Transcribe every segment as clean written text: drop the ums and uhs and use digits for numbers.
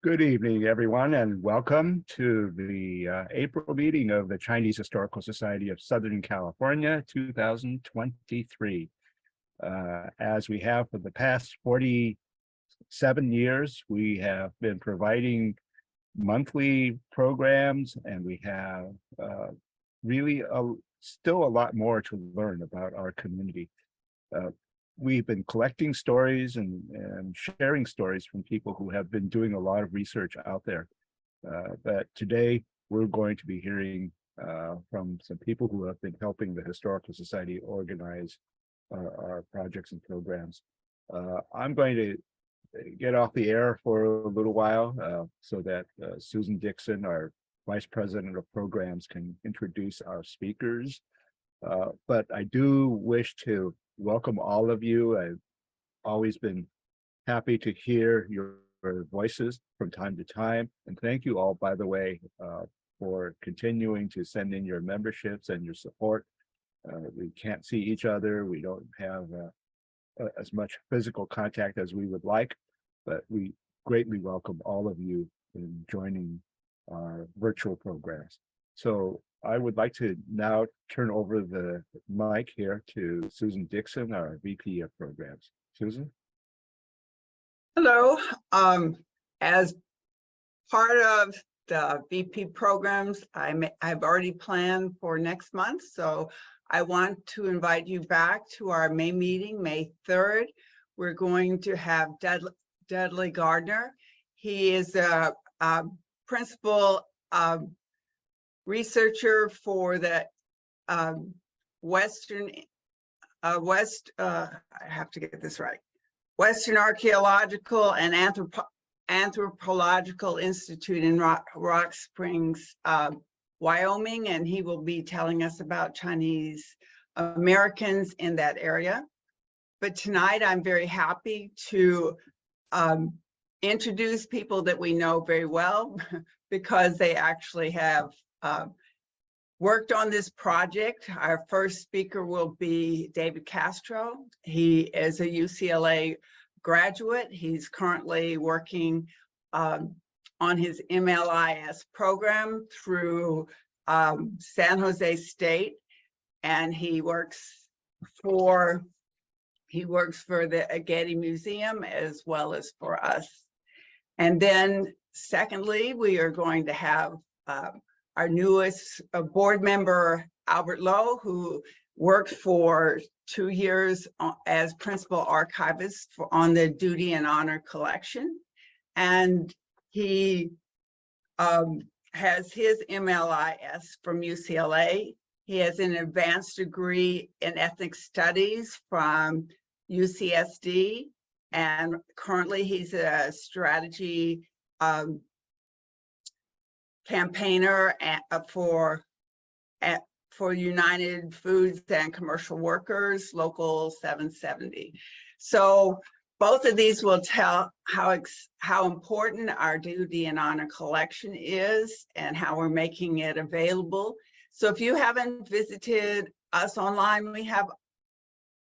Good evening, everyone, and welcome to the April meeting of the Chinese Historical Society of Southern California 2023. As we have for the past 47 years, we have been providing monthly programs, and we have really still a lot more to learn about our community. We've been collecting stories and sharing stories from people who have been doing a lot of research out there. But today we're going to be hearing from some people who have been helping the Historical Society organize our projects and programs. I'm going to get off the air for a little while so that Susan Dixon, our Vice President of Programs, can introduce our speakers. But I do wish to welcome all of you. I've always been happy to hear your voices from time to time. And thank you all, by the way, for continuing to send in your memberships and your support. We can't see each other. We don't have as much physical contact as we would like, but we greatly welcome all of you in joining our virtual programs. So I would like to now turn over the mic here to Susan Dixon, our VP of Programs. Susan? Hello. As part of the VP programs, I've already planned for next month. So I want to invite you back to our May meeting, May 3rd. We're going to have Dudley Gardner. He is a principal researcher for the Western Archaeological and Anthropological Institute in Rock Springs, Wyoming, and he will be telling us about Chinese Americans in that area. But tonight I'm very happy to introduce people that we know very well because they actually have worked on this project. Our first speaker will be David Castro. He is a UCLA graduate. He's currently working on his MLIS program through San Jose State, and he works for the Getty Museum as well as for us. And then secondly, we are going to have our newest board member, Albert Lowe, who worked for 2 years as principal archivist on the Duty and Honor collection. And he has his MLIS from UCLA. He has an advanced degree in ethnic studies from UCSD. And currently he's a strategy campaigner for United Foods and Commercial Workers, Local 770. So both of these will tell how important our Duty and Honor collection is and how we're making it available. So if you haven't visited us online, we have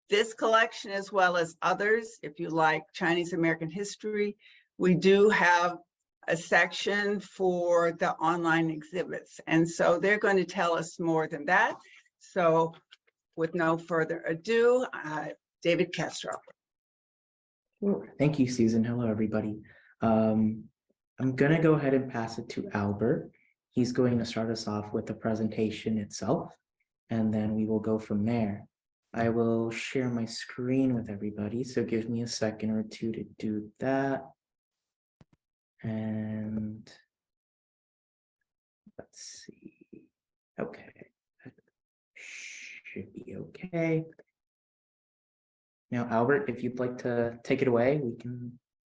this collection as well as others. If you like Chinese American history, we do have a section for the online exhibits. And so they're going to tell us more than that. So with no further ado, David Castro. Sure. Thank you, Susan. Hello, everybody. I'm going to go ahead and pass it to Albert. He's going to start us off with the presentation itself, and then we will go from there. I will share my screen with everybody, so give me a second or two to do that. And let's see. Okay, that should be okay. Now, Albert, if you'd like to take it away, we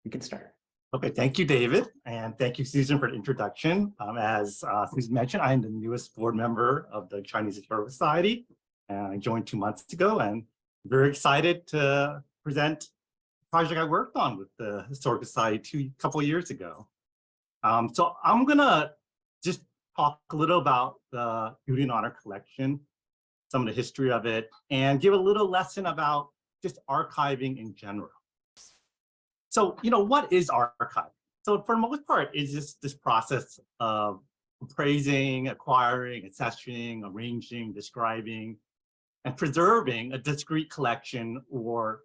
can start. Okay, thank you, David, and thank you, Susan, for the introduction. As Susan mentioned, I am the newest board member of the Chinese Historical Society, and I joined 2 months ago, and I'm very excited to present project I worked on with the Historical Society a couple of years ago. So I'm gonna just talk a little about the Duty and Honor collection, some of the history of it, and give a little lesson about just archiving in general. So, what is archiving? So for the most part, it's just this process of appraising, acquiring, accessioning, arranging, describing, and preserving a discrete collection or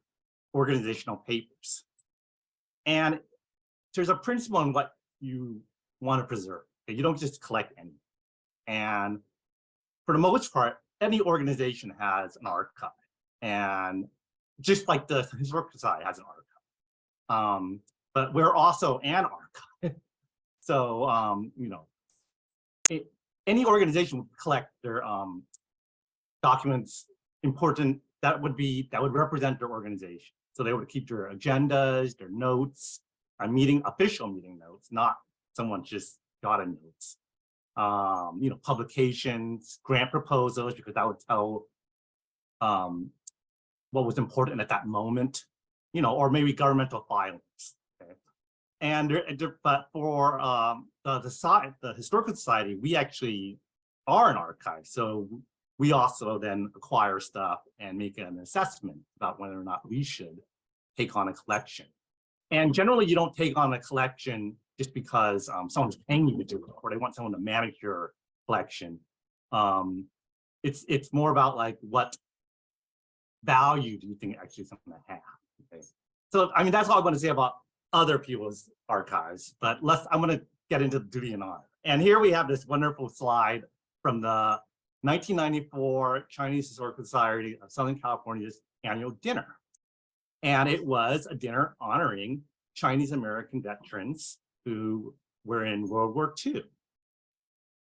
organizational papers. And there's a principle in what you want to preserve. You don't just collect anything. And for the most part, any organization has an archive. And just like the Historical Society has an archive. But we're also an archive. So, any organization would collect their documents important that would represent their organization. So they would keep their agendas, their notes, official meeting notes, not someone just got a notes. Publications, grant proposals, because that would tell what was important at that moment, or maybe governmental filings. Okay? But for the Historical Society, we actually are an archive. So we also then acquire stuff and make an assessment about whether or not we should take on a collection. And generally, you don't take on a collection just because someone's paying you to do it, or they want someone to manage your collection. It's more about like, what value do you think actually something to have? Okay. So I mean, that's all I want to say about other people's archives. But I'm going to get into duty and honor. And here we have this wonderful slide from the 1994 Chinese Historical Society of Southern California's annual dinner. And it was a dinner honoring Chinese American veterans who were in World War II.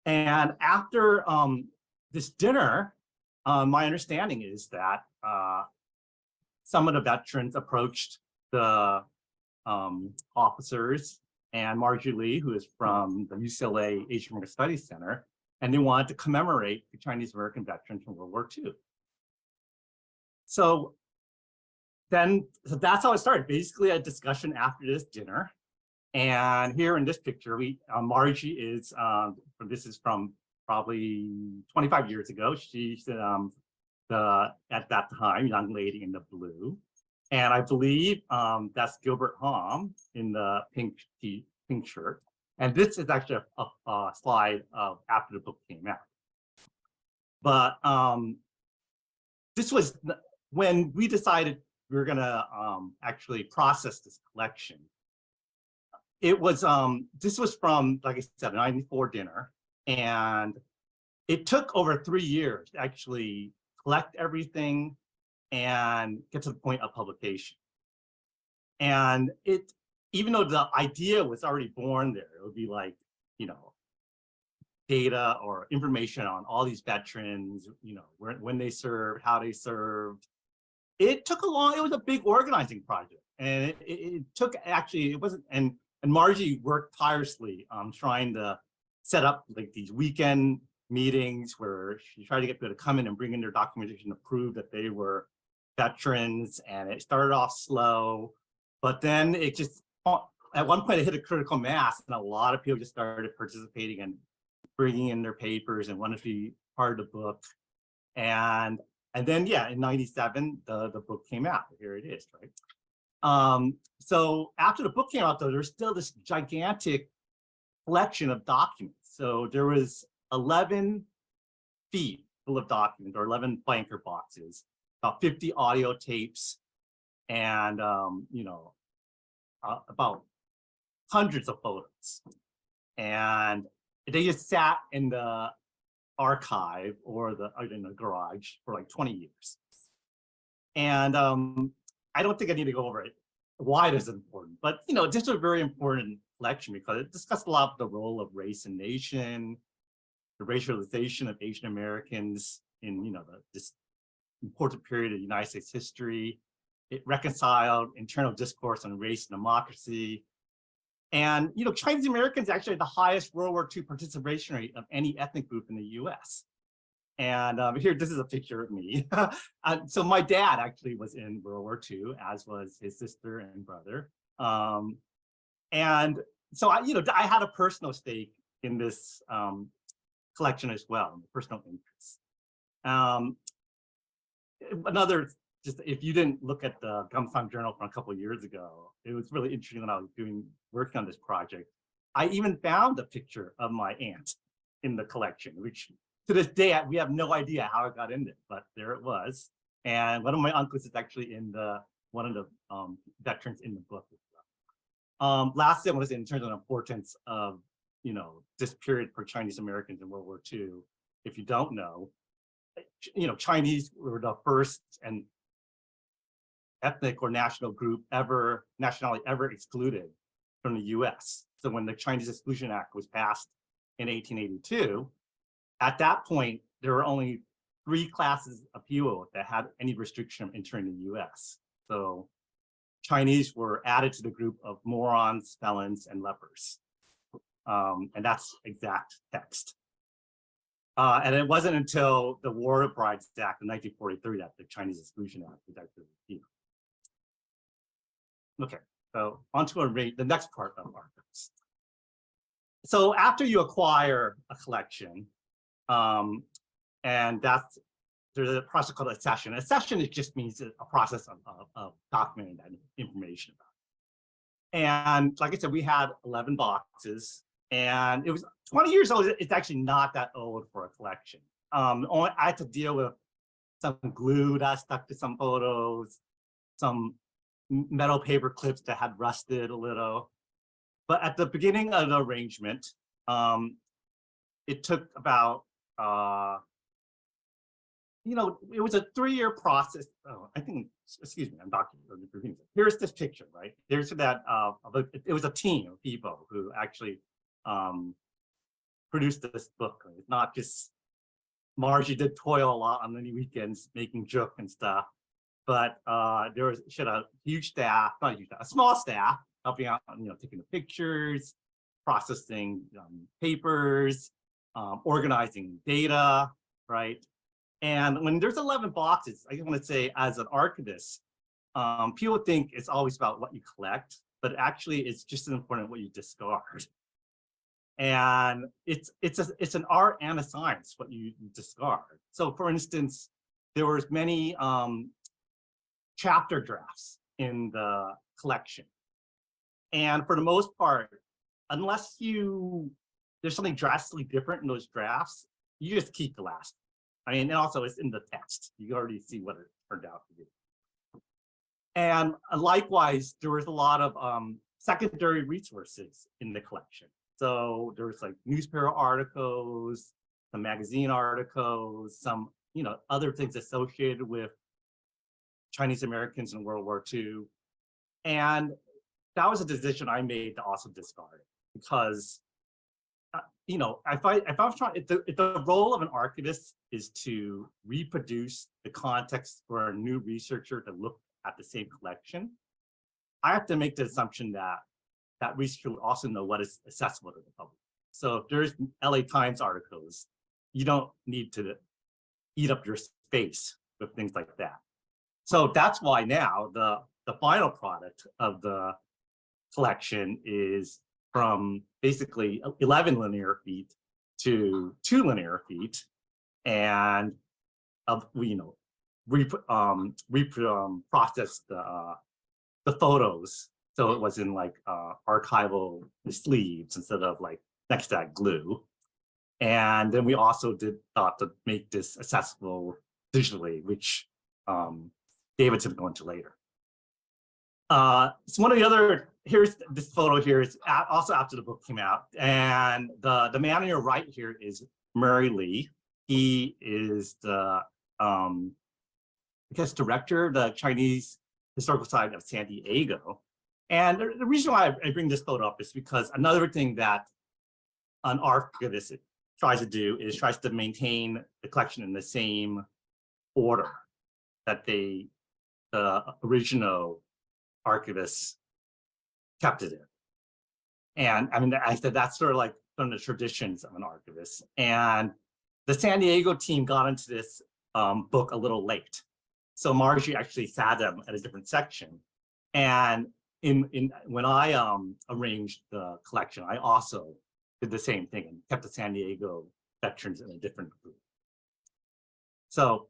And after this dinner, my understanding is that some of the veterans approached the officers and Margie Lee, who is from the UCLA Asian American Studies Center, and they wanted to commemorate the Chinese American veterans from World War II. So that's how it started. Basically, a discussion after this dinner. And here in this picture, Margie is, this is from probably 25 years ago. She's at that time, young lady in the blue. And I believe that's Gilbert Hom in the pink shirt. And this is actually a slide of after the book came out. But this was when we decided we were gonna actually process this collection. It was, this was from, like I said, a 94 dinner. And it took over 3 years to actually collect everything and get to the point of publication. And even though the idea was already born there, it would be like, data or information on all these veterans, when they served, how they served. It was a big organizing project. And it took, actually, it wasn't, and Margie worked tirelessly trying to set up like these weekend meetings where she tried to get people to come in and bring in their documentation to prove that they were veterans. And it started off slow, but then it just, at one point it hit a critical mass and a lot of people just started participating and bringing in their papers and wanted to be part of the book. And then, yeah, in 97, the book came out. Here it is, right? So after the book came out, though, there's still this gigantic collection of documents. So there was 11 feet full of documents, or 11 blanker boxes, about 50 audio tapes, and about hundreds of photos. And they just sat in the archive or in the garage for like 20 years. And I don't think I need to go over it, why this is important, but this is a very important collection because it discussed a lot of the role of race and nation, the racialization of Asian Americans in this important period of United States history. It reconciled internal discourse on race and democracy. And Chinese Americans actually had the highest World War II participation rate of any ethnic group in the US. And here, this is a picture of me. So my dad actually was in World War II, as was his sister and brother. And so I had a personal stake in this collection as well, personal interest. Another just if you didn't look at the Gumsong Journal from a couple of years ago, it was really interesting when I was working on this project. I even found a picture of my aunt in the collection, which to this day, we have no idea how it got in there, but there it was. And one of my uncles is actually in one of the veterans in the book. Lastly, I want to say in terms of the importance of, this period for Chinese Americans in World War II, if you don't know, Chinese were the first and ethnic or national group nationality ever excluded from the US. So when the Chinese Exclusion Act was passed in 1882, at that point, there were only 3 classes of people that had any restriction of entering the US. So Chinese were added to the group of morons, felons, and lepers. And that's exact text. And it wasn't until the War of Brides Act in 1943 that the Chinese Exclusion Act was actually repealed. Okay, so on to the next part of archives. So after you acquire a collection, and there's a process called accession. Accession, it just means a process of documenting that information about it. And like I said, we had 11 boxes, and it was 20 years old. It's actually not that old for a collection. I had to deal with some glue that stuck to some photos, some metal paper clips that had rusted a little. But at the beginning of the arrangement, it took about, it was a 3-year process. Oh, I think, excuse me, I'm documenting. Here's this picture, right? There's that, it was a team of people who actually produced this book. It's not just Margie did toil a lot on many weekends making joke and stuff, but she had a huge staff, not a huge staff, a small staff helping out, taking the pictures, processing papers, organizing data, right? And when there's 11 boxes, I want to say as an archivist, people think it's always about what you collect, but actually it's just as important what you discard. And it's an art and a science what you discard. So for instance, there was many chapter drafts in the collection. And for the most part, unless there's something drastically different in those drafts, you just keep the last. I mean, and also it's in the text. You already see what it turned out to be. And likewise, there was a lot of secondary resources in the collection. So there was like newspaper articles, some magazine articles, some other things associated with Chinese Americans in World War II. And that was a decision I made to also discard it because, if I was trying, if the role of an archivist is to reproduce the context for a new researcher to look at the same collection, I have to make the assumption that that researcher would also know what is accessible to the public. So if there's LA Times articles, you don't need to eat up your space with things like that. So that's why now the final product of the collection is from basically 11 linear feet to 2 linear feet, and process the photos. So it was in like archival sleeves instead of like next to that glue. And then we also thought to make this accessible digitally, which David's going to go into later. So one of the other, here's this photo here is also after the book came out. And the man on your right here is Murray Lee. He is the, director of the Chinese Historical Society of San Diego. And the reason why I bring this photo up is because another thing that an archivist tries to do is tries to maintain the collection in the same order that the original archivists kept it in. And I mean, I said that's sort of like one of the traditions of an archivist. And the San Diego team got into this book a little late. So Margie actually sat them at a different section. And when I arranged the collection, I also did the same thing and kept the San Diego veterans in a different group. So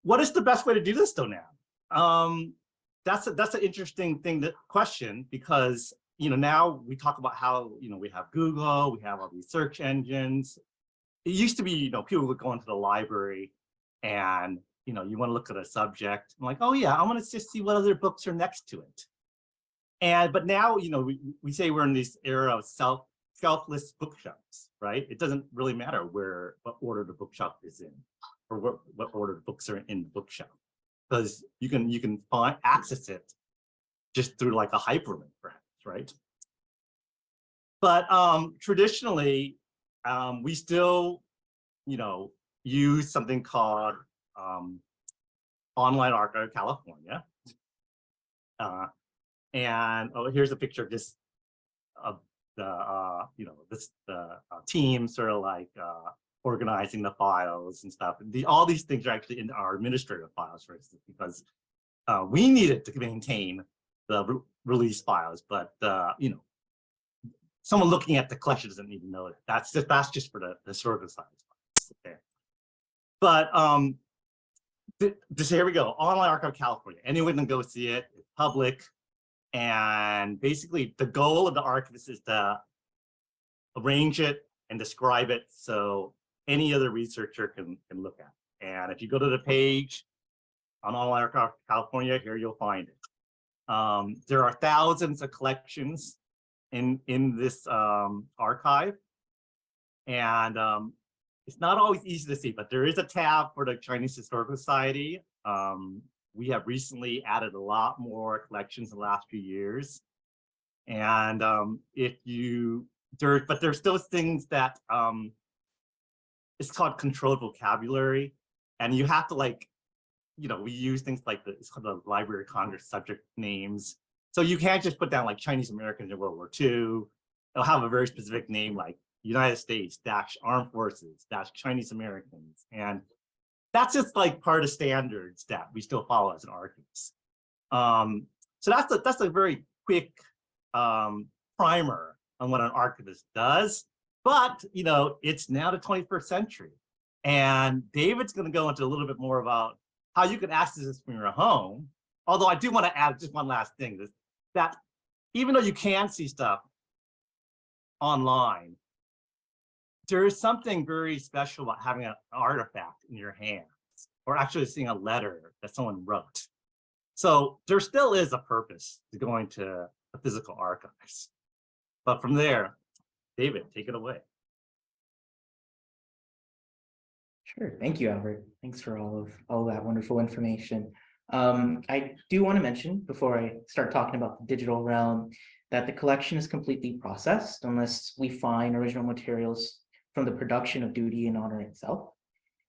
what is the best way to do this though now? That's an interesting question, because now we talk about how we have Google, we have all these search engines. It used to be people would go into the library and you want to look at a subject. I'm like, oh yeah, I want to just see what other books are next to it. But now we say we're in this era of selfless bookshelves, right? It doesn't really matter what order the bookshelf is in, or what order the books are in the bookshelf, because you can access it just through like a hyperlink, perhaps, right? But traditionally, we still use something called Online Archive of California, and here's a picture of just of the the team sort of like organizing the files and stuff. All these things are actually in our administrative files, for instance, because we needed to maintain the release files, but someone looking at the collection doesn't even know it. That's just for the historical side. Okay. But here we go. Online Archive of California. Anyone can go see it. It's public. And basically, the goal of the archivist is to arrange it and describe it so any other researcher can look at it. And if you go to the page on Online Archive of California, here you'll find it. There are thousands of collections in this archive, and it's not always easy to see, but there is a tab for the Chinese Historical Society. We have recently added a lot more collections in the last few years, and but there's still things that it's called controlled vocabulary, and you have to we use things like it's called the Library of Congress subject names. So you can't just put down like Chinese Americans in World War II. It'll have a very specific name like United States - Armed Forces - Chinese Americans. And that's just like part of standards that we still follow as an archivist. So that's a very quick primer on what an archivist does. But it's now the 21st century. And David's going to go into a little bit more about how you can access this from your home. Although I do want to add just one last thing, that even though you can see stuff online, there is something very special about having an artifact in your hands, or actually seeing a letter that someone wrote. So there still is a purpose to going to the physical archives. But from there, David, take it away. Sure. Thank you, Albert. Thanks for all of that wonderful information. I do want to mention before I start talking about the digital realm that the collection is completely processed unless we find original materials from the production of Duty and Honor itself.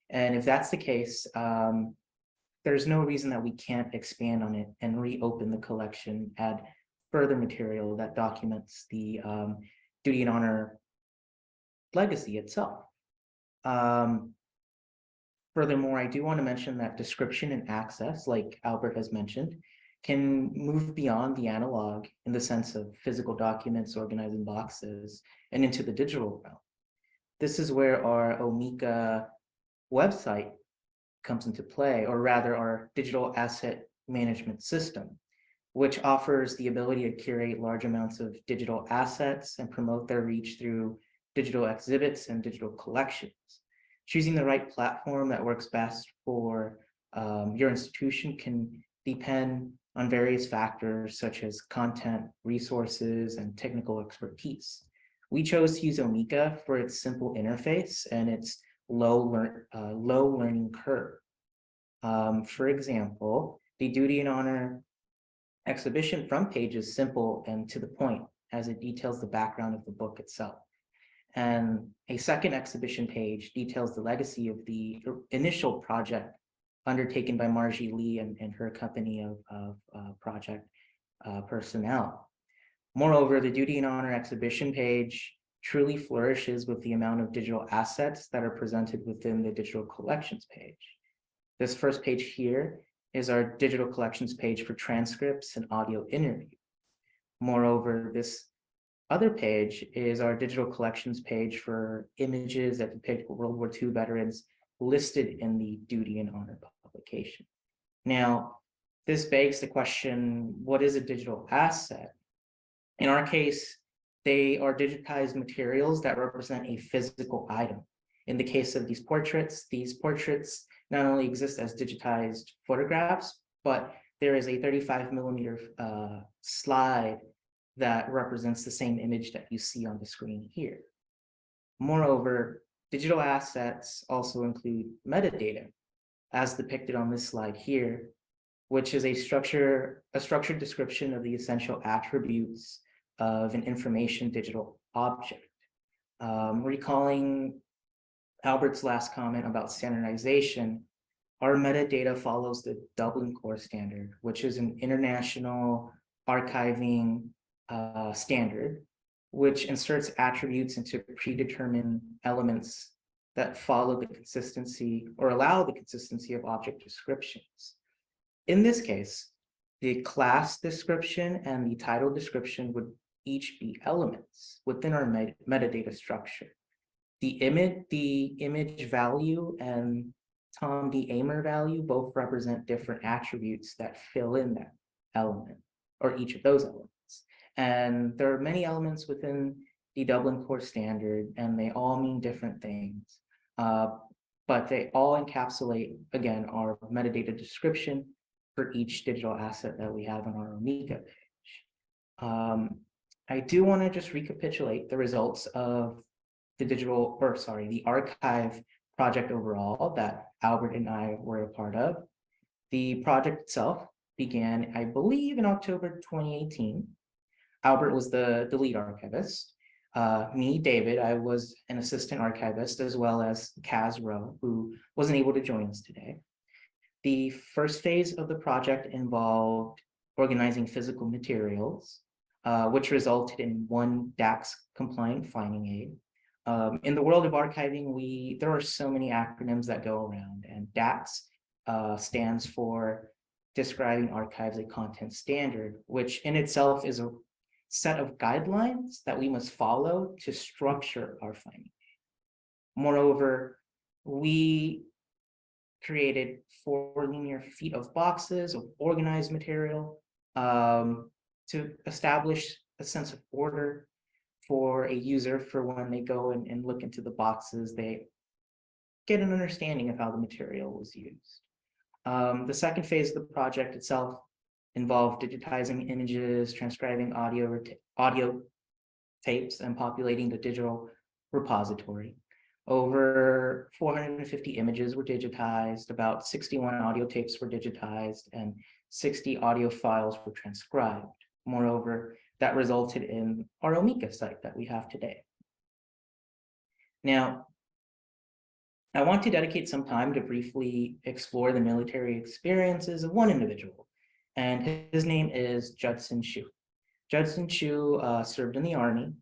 And if that's the case, there's no reason that we can't expand on it and reopen the collection, add further material that documents the Duty and Honor legacy itself. Furthermore, I do want to mention that description and access, like Albert has mentioned, can move beyond the analog in the sense of physical documents organized in boxes and into the digital realm. This is where our Omeka website comes into play, or rather our digital asset management system, which offers the ability to curate large amounts of digital assets and promote their reach through digital exhibits and digital collections. Choosing the right platform that works best for your institution can depend on various factors such as content, resources, and technical expertise. We chose to use Omeka for its simple interface and its low learning curve. For example, the Duty and Honor exhibition front page is simple and to the point as it details the background of the book itself. And a second exhibition page details the legacy of the initial project undertaken by Margie Lee and her company of project personnel. Moreover, the Duty and Honor exhibition page truly flourishes with the amount of digital assets that are presented within the digital collections page. This first page here is our digital collections page for transcripts and audio interviews. Moreover, this other page is our digital collections page for images that depict World War II veterans listed in the Duty and Honor application. Now, this begs the question, what is a digital asset? In our case, they are digitized materials that represent a physical item. In the case of these portraits not only exist as digitized photographs, but there is a 35mm slide that represents the same image that you see on the screen here. Moreover, digital assets also include metadata, as depicted on this slide here, which is a structured description of the essential attributes of an information digital object. Recalling Albert's last comment about standardization, our metadata follows the Dublin Core Standard, which is an international archiving standard, which inserts attributes into predetermined elements that follow the consistency or allow the consistency of object descriptions. In this case, the class description and the title description would each be elements within our metadata structure. The image value and Tom D. Amer value both represent different attributes that fill in that element or each of those elements. And there are many elements within the Dublin Core Standard, and they all mean different things. But they all encapsulate, again, our metadata description for each digital asset that we have on our Omeka page. I do want to just recapitulate the results of the archive project overall that Albert and I were a part of. The project itself began, I believe, in October 2018. Albert was the lead archivist. Me, David, I was an assistant archivist, as well as Castro, who wasn't able to join us today. The first phase of the project involved organizing physical materials, which resulted in one DAX compliant finding aid. In the world of archiving, there are so many acronyms that go around, and DAX stands for Describing Archives a Content Standard, which in itself is a set of guidelines that we must follow to structure our finding. Moreover, we created 4 linear feet of boxes of organized material to establish a sense of order for a user for when they go and look into the boxes, they get an understanding of how the material was used. The second phase of the project itself involved digitizing images, transcribing audio tapes, and populating the digital repository. Over 450 images were digitized, about 61 audio tapes were digitized, and 60 audio files were transcribed. Moreover, that resulted in our Omeka site that we have today. Now, I want to dedicate some time to briefly explore the military experiences of one individual, and his name is Judson Chu. Judson Chu served in the Army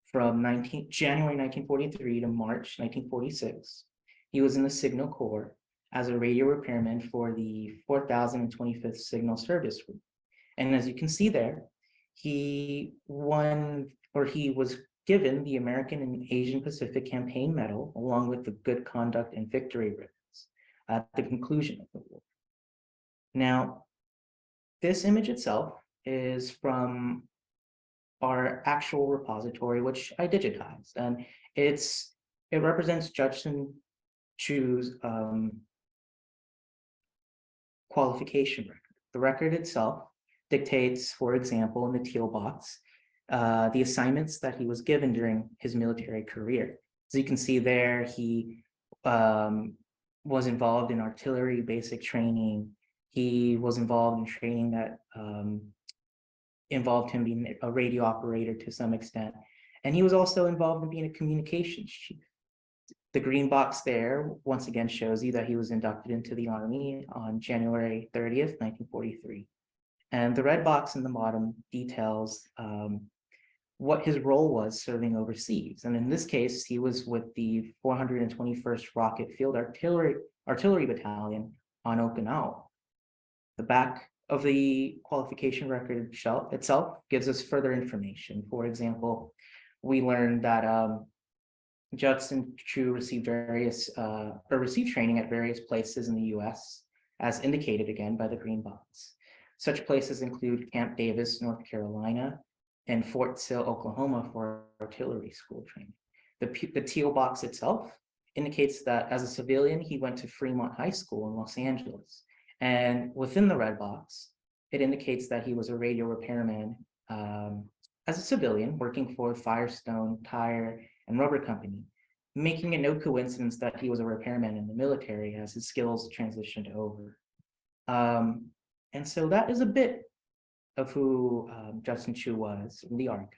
from January 1943 to March 1946. He was in the Signal Corps as a radio repairman for the 4025th Signal Service Group. And as you can see there, he was given the American and Asian Pacific Campaign Medal, along with the Good Conduct and Victory ribbons at the conclusion of the war. Now, this image itself is from our actual repository, which I digitized, and it represents Judson Chu's qualification record. The record itself dictates, for example, in the teal box, the assignments that he was given during his military career. As you can see there, he was involved in artillery basic training. He was involved in training that involved him being a radio operator to some extent. And he was also involved in being a communications chief. The green box there, once again, shows you that he was inducted into the Army on January 30th, 1943. And the red box in the bottom details what his role was serving overseas. And in this case, he was with the 421st Rocket Field Artillery Battalion on Okinawa. The back of the qualification record itself gives us further information. For example, we learned that Judson Chu received training at various places in the US, as indicated again by the green box. Such places include Camp Davis, North Carolina, and Fort Sill, Oklahoma for artillery school training. The teal box itself indicates that as a civilian, he went to Fremont High School in Los Angeles. And within the red box, it indicates that he was a radio repairman as a civilian working for Firestone Tire and Rubber Company, making it no coincidence that he was a repairman in the military as his skills transitioned over. And so that is a bit of who Judson Chu was in the archive.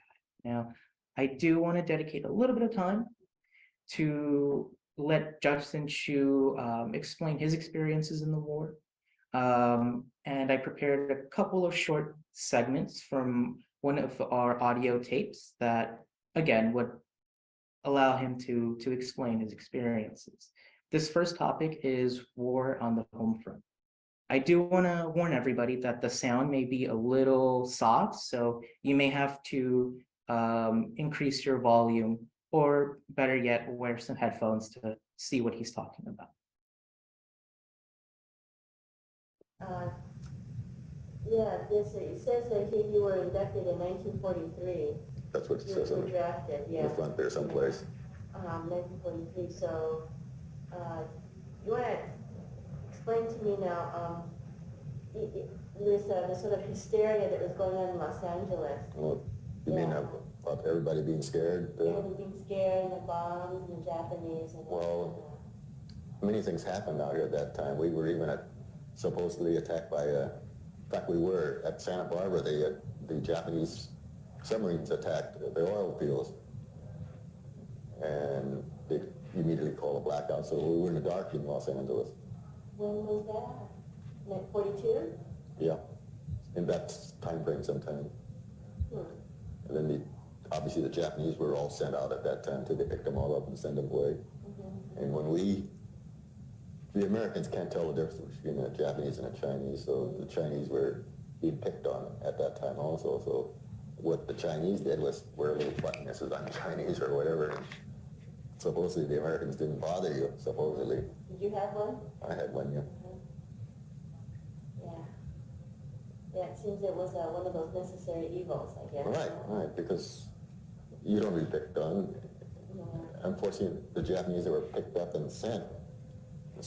Now, I do want to dedicate a little bit of time to let Judson Chu explain his experiences in the war. And I prepared a couple of short segments from one of our audio tapes that, again, would allow him to explain his experiences. This first topic is war on the home front. I do want to warn everybody that the sound may be a little soft, so you may have to increase your volume, or better yet, wear some headphones to see what he's talking about. Yeah, it says that you were inducted in 1943. That's what it says You on were drafted, yeah. the front there someplace. 1943. So, you want to explain to me now? This sort of hysteria that was going on in Los Angeles. Well, you mean about everybody being scared? Everybody being scared, and the bombs, and the Japanese. And Well, many things happened out here at that time. We were even supposedly attacked by, in fact, we were at Santa Barbara. The Japanese submarines attacked the oil fields, and they immediately called a blackout. So we were in the dark in Los Angeles. When was that? Like 42? Yeah, in that time frame sometime. And then obviously the Japanese were all sent out at that time to pick them all up and send them away. And when the Americans can't tell the difference between the Japanese and the Chinese, so the Chinese were being picked on at that time also. So what the Chinese did was wear little buttonesses on Chinese or whatever. And supposedly the Americans didn't bother you, supposedly. Did you have one? I had one, yeah. Yeah, it seems it was one of those necessary evils, I guess. Right, because you don't be picked on. Unfortunately, the Japanese that were picked up and sent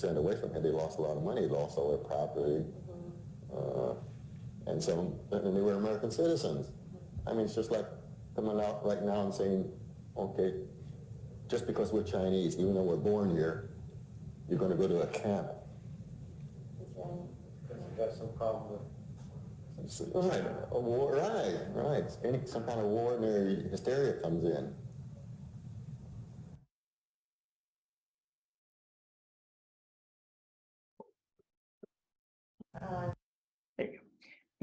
away from here, they lost a lot of money, lost all their property, and they were American citizens. I mean, it's just like coming out right now and saying, okay, just because we're Chinese, even though we're born here, you're going to go to a camp. That's some problem with Right, a war, right. Some kind of war and their hysteria comes in. There you go.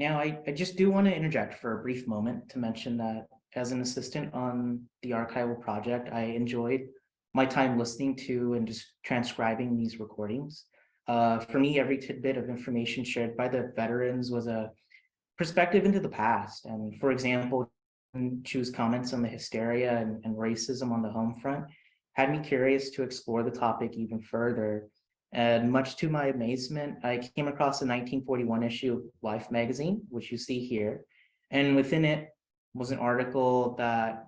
Now, I just do want to interject for a brief moment to mention that as an assistant on the archival project, I enjoyed my time listening to and just transcribing these recordings. For me, every tidbit of information shared by the veterans was a perspective into the past. And for example, Chu's comments on the hysteria and racism on the home front had me curious to explore the topic even further. And much to my amazement, I came across a 1941 issue of Life magazine, which you see here. And within it was an article that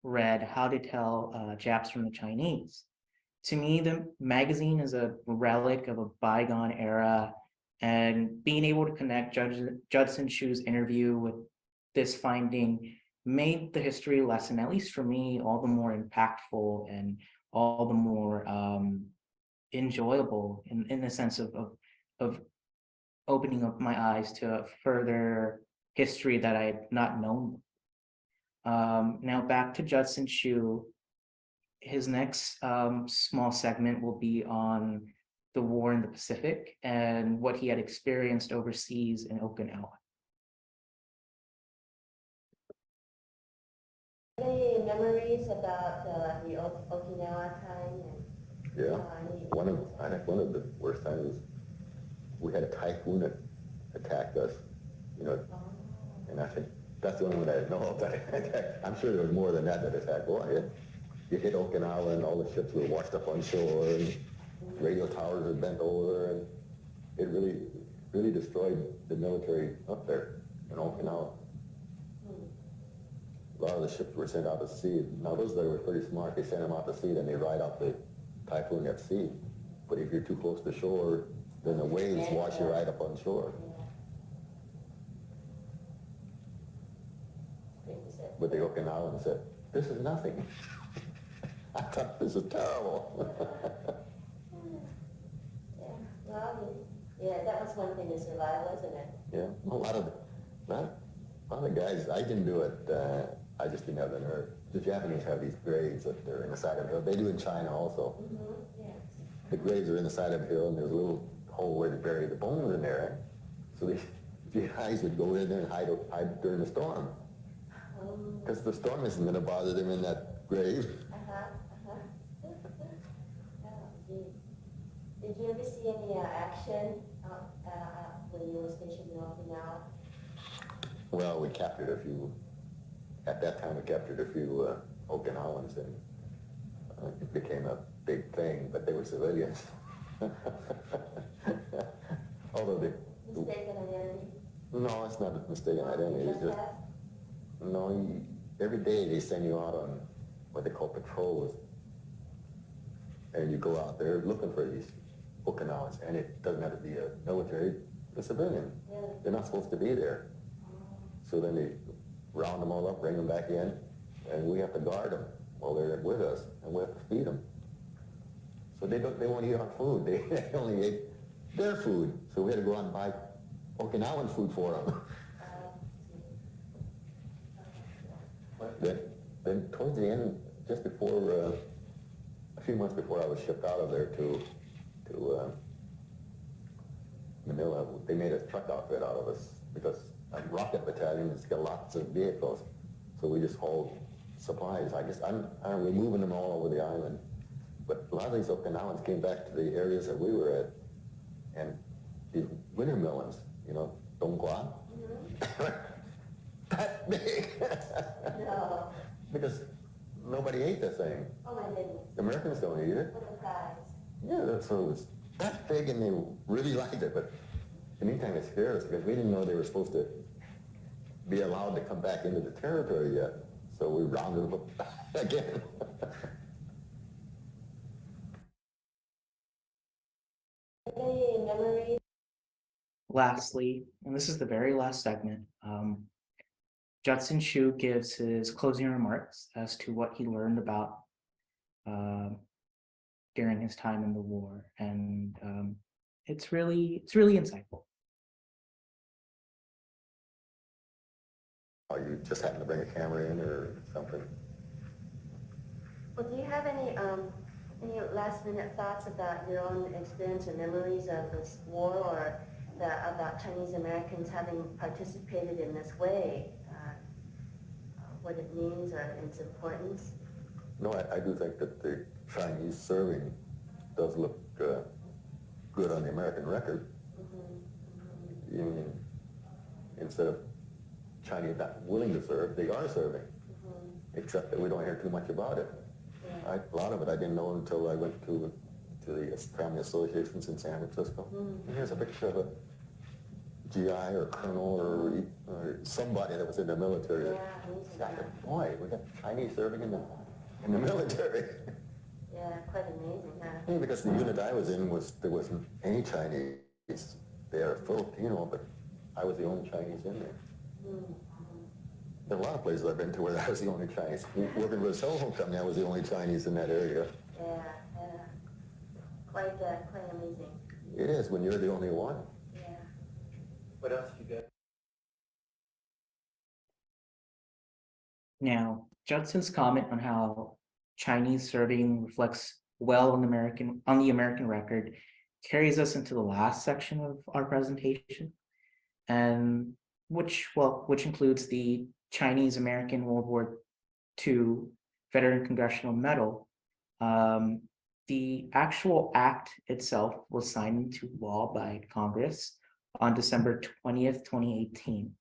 read how to tell Japs from the Chinese. To me, the magazine is a relic of a bygone era, and being able to connect Judson Chu's interview with this finding made the history lesson, at least for me, all the more impactful and all the more enjoyable in the sense of opening up my eyes to further history that I had not known. Now back to Judson Chu. His next small segment will be on the war in the Pacific and what he had experienced overseas in Okinawa. Any memories about the Okinawa time? Yeah, one of the worst times was we had a typhoon that attacked us, and I think that's the only one I know of that attacked. I'm sure there was more than that attacked. Boy, it hit Okinawa and all the ships were washed up on shore and radio towers were bent over, and it really destroyed the military up there in Okinawa. A lot of the ships were sent out to sea. Now those that were pretty smart, they sent them out to sea, then they ride out the typhoon at sea. But if you're too close to shore, then the waves wash you right up on shore. But the Okinawans said, this is nothing. I thought this is terrible. Well, yeah, that was one thing to survive, wasn't it? Yeah, a lot of the guys, I didn't do it, I just didn't have the nerve. The Japanese have these graves that they're in the side of the hill. They do in China also. Yes. The graves are in the side of the hill, and there's a little hole where they bury the bones in there. So the guys would go in there and hide during the storm. Because the storm isn't going to bother them in that grave. Oh, gee. Did you ever see any action when you were stationed in Okinawa? Well, we captured a few. At that time, we captured a few Okinawans, and it became a big thing, but they were civilians. Although they... Mistaken identity? No, it's not a mistaken identity. It's just... No, every day they send you out on what they call patrols. And you go out there looking for these Okinawans, and it doesn't have to be a military, a civilian. Really? They're not supposed to be there. So then they round them all up, bring them back in, and we have to guard them while they're with us, and we have to feed them. So they won't eat our food. They only ate their food. So we had to go out and buy Okinawan food for them. Then towards the end, just before, a few months before I was shipped out of there to Manila, they made a truck outfit out of us because a rocket battalion has got lots of vehicles. So we just hauled supplies. I guess we're moving them all over the island. But a lot of these Okinawans came back to the areas that we were at, and these winter melons, you know, donggua, that big. No. Because nobody ate the thing. Oh my goodness. The Americans don't eat it. What a prize. Yeah, so it was that big, and they really liked it. But in the meantime, it scared us because we didn't know they were supposed to be allowed to come back into the territory yet. So we rounded them up again. Any memories? Lastly, and this is the very last segment, Judson Shu gives his closing remarks as to what he learned about during his time in the war, and it's really insightful. Oh, you just happened to bring a camera in or something? Well, do you have any last-minute thoughts about your own experience or memories of this war, or about Chinese Americans having participated in this way? What it means or its importance? No, I do think that the Chinese serving does look good on the American record. Instead of Chinese not willing to serve, they are serving, except that we don't hear too much about it. Yeah. A lot of it I didn't know until I went to the family associations in San Francisco. And here's a picture of a GI or colonel or somebody that was in the military. Yeah, I thought, boy, we got Chinese serving in the military. yeah, quite amazing, huh? Yeah, because the unit I was in there wasn't any Chinese. They are Filipino, but I was the only Chinese in there. There are a lot of places I've been to where I was the only Chinese. Working with a cell phone company, I was the only Chinese in that area. Yeah, yeah. Quite amazing. It is when you're the only one. Yeah. What else did you get? Now, Judson's comment on how Chinese serving reflects well on the American record carries us into the last section of our presentation, and which includes the Chinese American World War II Veteran Congressional Medal. The actual act itself was signed into law by Congress on December 20th, 2018,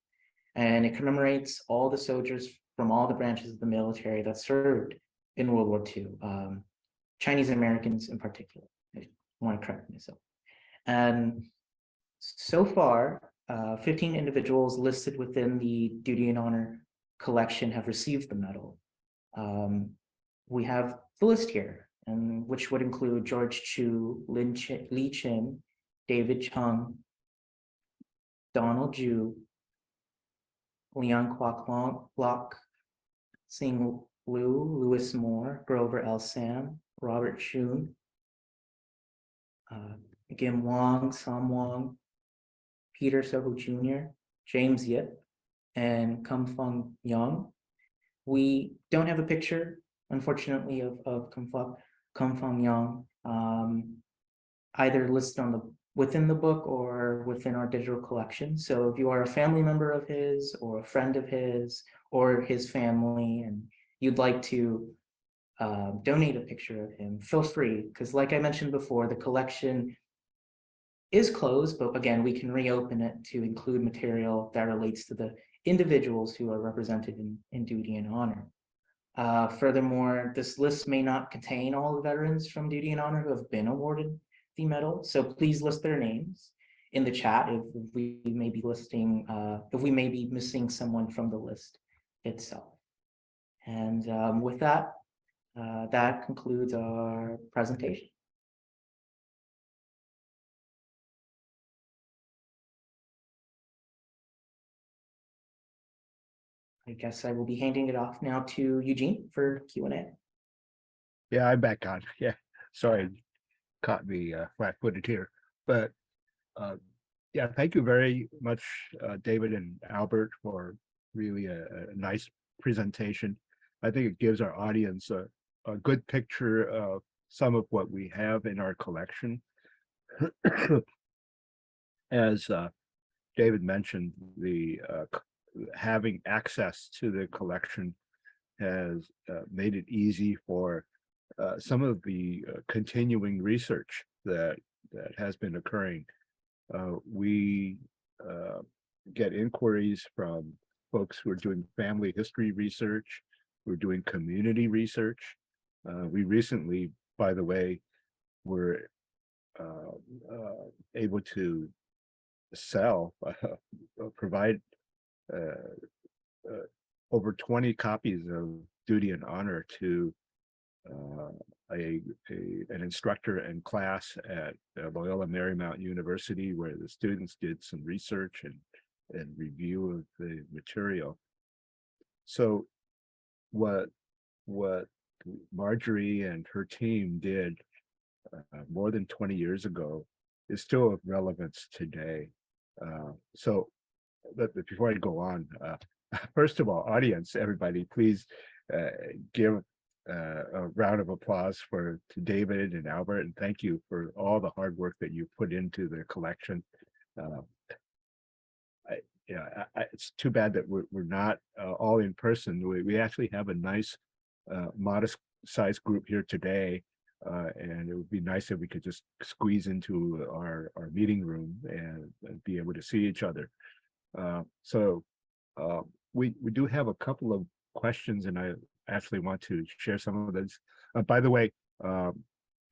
and it commemorates all the soldiers from all the branches of the military that served in World War II, Chinese Americans in particular. I want to correct myself. And So far, 15 individuals listed within the Duty and Honor collection have received the medal. We have the list here, and which would include George Chu, Li Chin, David Chung, Donald Ju, Leon Kwok Lok, Sing Liu, Louis Moore, Grover L. Sam, Robert Chun, Gim Wong, Sam Wong, Peter Sohu Jr., James Yip, and Kum Fung Young. We don't have a picture, unfortunately, of Kum Fung Young, either listed on within the book or within our digital collection. So if you are a family member of his or a friend of his or his family and you'd like to donate a picture of him, feel free, because like I mentioned before, the collection is closed, but again, we can reopen it to include material that relates to the individuals who are represented in Duty and Honor. Furthermore, this list may not contain all the veterans from Duty and Honor who have been awarded the medal, so please list their names in the chat if we may be listing, if we may be missing someone from the list itself. And with that, that concludes our presentation. I guess I will be handing it off now to Eugene for Q&A. Yeah, I'm back on. Yeah, sorry, caught me flat-footed here. But yeah, thank you very much, David and Albert, for really a nice presentation. I think it gives our audience a good picture of some of what we have in our collection. As David mentioned, the having access to the collection has made it easy for some of the continuing research that has been occurring. We get inquiries from folks who are doing family history research, who are doing community research. We recently, by the way, were able to provide over 20 copies of Duty and Honor to an instructor and class at Loyola Marymount University, where the students did some research and review of the material. So what Marjorie and her team did more than 20 years ago is still of relevance today. But before I go on, first of all, audience, everybody, please give a round of applause to David and Albert, and thank you for all the hard work that you put into the collection. It's too bad that we're not all in person. We actually have a nice, modest sized group here today, and it would be nice if we could just squeeze into our meeting room and be able to see each other. We do have a couple of questions, and I actually want to share some of those. By the way,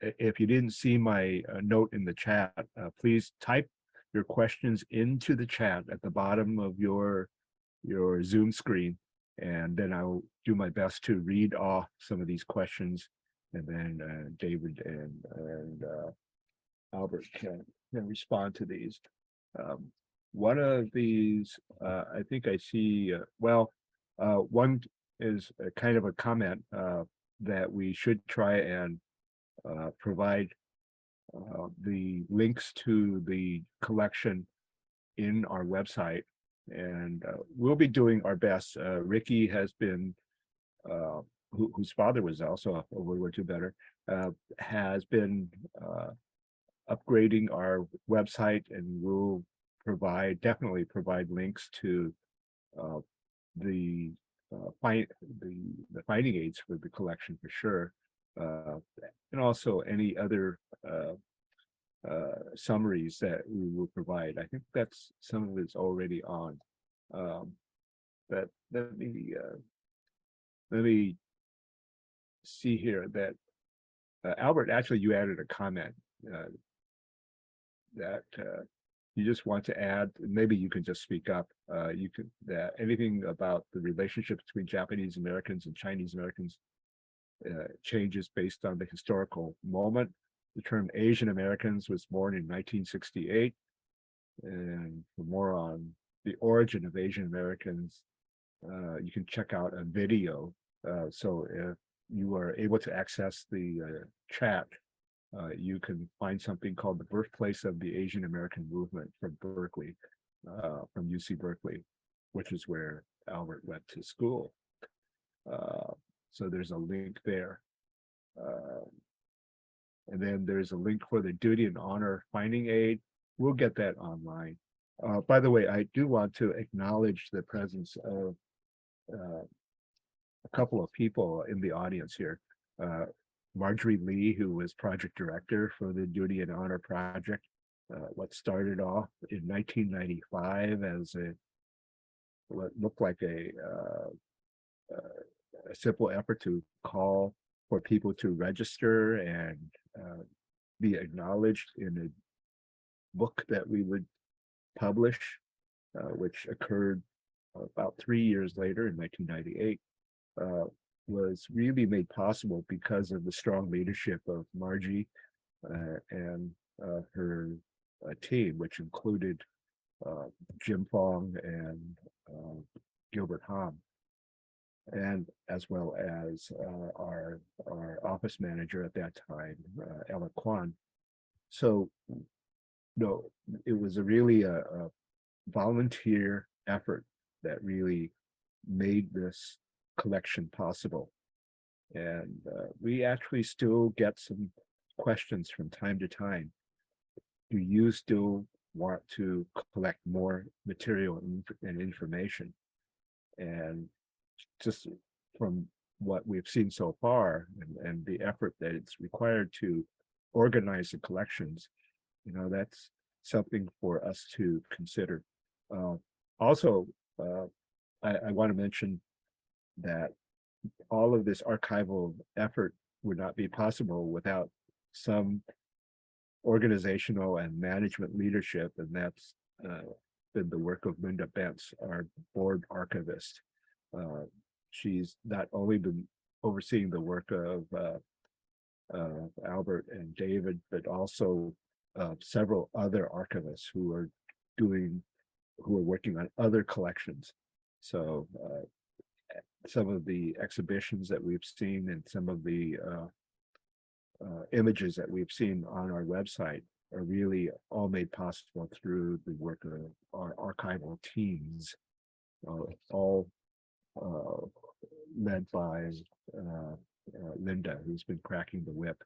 if you didn't see my note in the chat, please type your questions into the chat at the bottom of your Zoom screen, and then I'll do my best to read off some of these questions, and then David and Albert can respond to these. One of these, I think I see, one is a kind of a comment that we should try and provide the links to the collection in our website, and we'll be doing our best. Ricky has been, whose father was also a World War II veteran, has been upgrading our website, and we'll definitely provide links to the finding aids for the collection for sure, and also any other summaries that we will provide. I think that's some of it's already on. But let me see here that Albert, actually you added a comment that you just want to add, maybe you can just speak up. You could anything about the relationship between Japanese Americans and Chinese Americans changes based on the historical moment. The term Asian Americans was born in 1968, and for more on the origin of Asian Americans, you can check out a video. So if you are able to access the chat, you can find something called The Birthplace of the Asian American Movement from Berkeley, from UC Berkeley, which is where Albert went to school. So there's a link there. And then there's a link for the Duty and Honor Finding Aid. We'll get that online. By the way, I do want to acknowledge the presence of a couple of people in the audience here. Marjorie Lee, who was project director for the Duty and Honor Project, what started off in 1995 as what looked like a simple effort to call for people to register and be acknowledged in a book that we would publish, which occurred about 3 years later in 1998, was really made possible because of the strong leadership of Margie and her team, which included Jim Fong and Gilbert Hom, and as well as our office manager at that time, Ella Kwan. So, no, it was really a volunteer effort that really made this collection possible. And we actually still get some questions from time to time. Do you still want to collect more material and information? And just from what we've seen so far and the effort that it's required to organize the collections, you know, that's something for us to consider. Also, I want to mention that all of this archival effort would not be possible without some organizational and management leadership, and that's been the work of Linda Bentz, our board archivist. She's not only been overseeing the work of Albert and David, but also several other archivists who are working on other collections. So some of the exhibitions that we've seen and some of the images that we've seen on our website are really all made possible through the work of our archival teams, all led by Linda, who's been cracking the whip.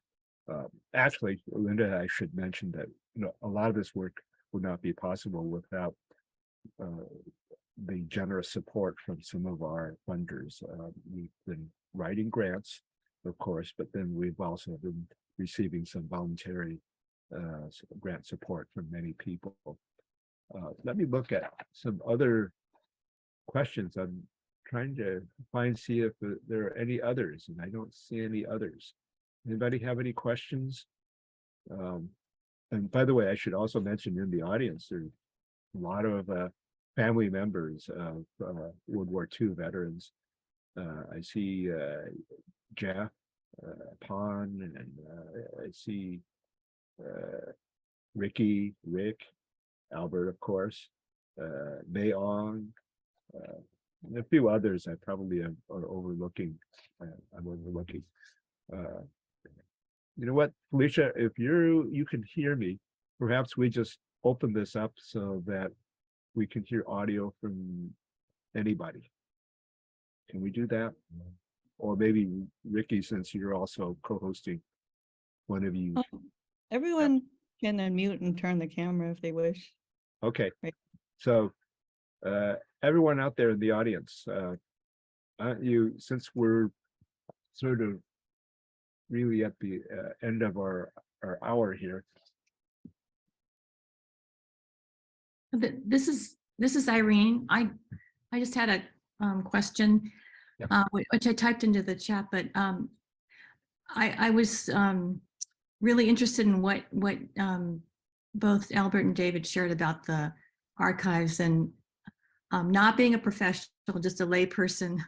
Actually, Linda, I should mention that, you know, a lot of this work would not be possible without the generous support from some of our funders. We've been writing grants, of course, but then we've also been receiving some voluntary grant support from many people. Let me look at some other questions. I'm trying to see if there are any others, and I don't see any others. Anybody have any questions? And by the way, I should also mention in the audience, there's a lot of family members of World War II veterans. I see Jeff, Pon, and I see Rick, Albert, of course, Mayong, and a few others I probably are overlooking. I'm overlooking. You know what, Felicia, if you can hear me, perhaps we just open this up so that we can hear audio from anybody. Can we do that? Or maybe Ricky, since you're also co-hosting, one of you. Everyone can unmute and turn the camera if they wish. Okay, Right. So everyone out there in the audience, since we're sort of really at the end of our hour here. This is Irene. I just had a question, Yep. Which I typed into the chat, but I was really interested in what both Albert and David shared about the archives and not being a professional, just a layperson.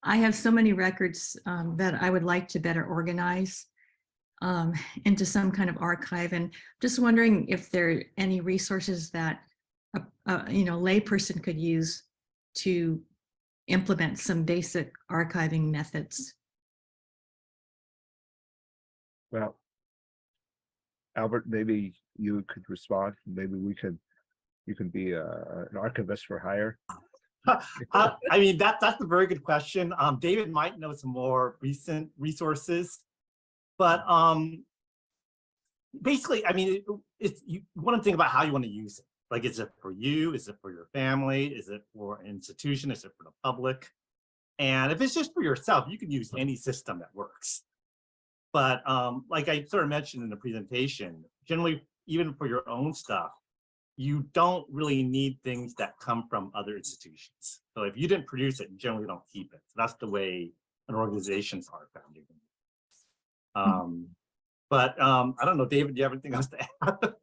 I have so many records that I would like to better organize into some kind of archive, and just wondering if there are any resources that a layperson could use to implement some basic archiving methods. Well, Albert, maybe you could respond. Maybe you can be an archivist for hire. I mean, that's a very good question. David might know some more recent resources, but basically, I mean, you want to think about how you want to use it. Like, is it for you? Is it for your family? Is it for an institution? Is it for the public? And if it's just for yourself, you can use any system that works. But like I sort of mentioned in the presentation, generally, even for your own stuff, you don't really need things that come from other institutions. So if you didn't produce it, you generally don't keep it. So that's the way an organization's archiving. But I don't know, David, do you have anything else to add?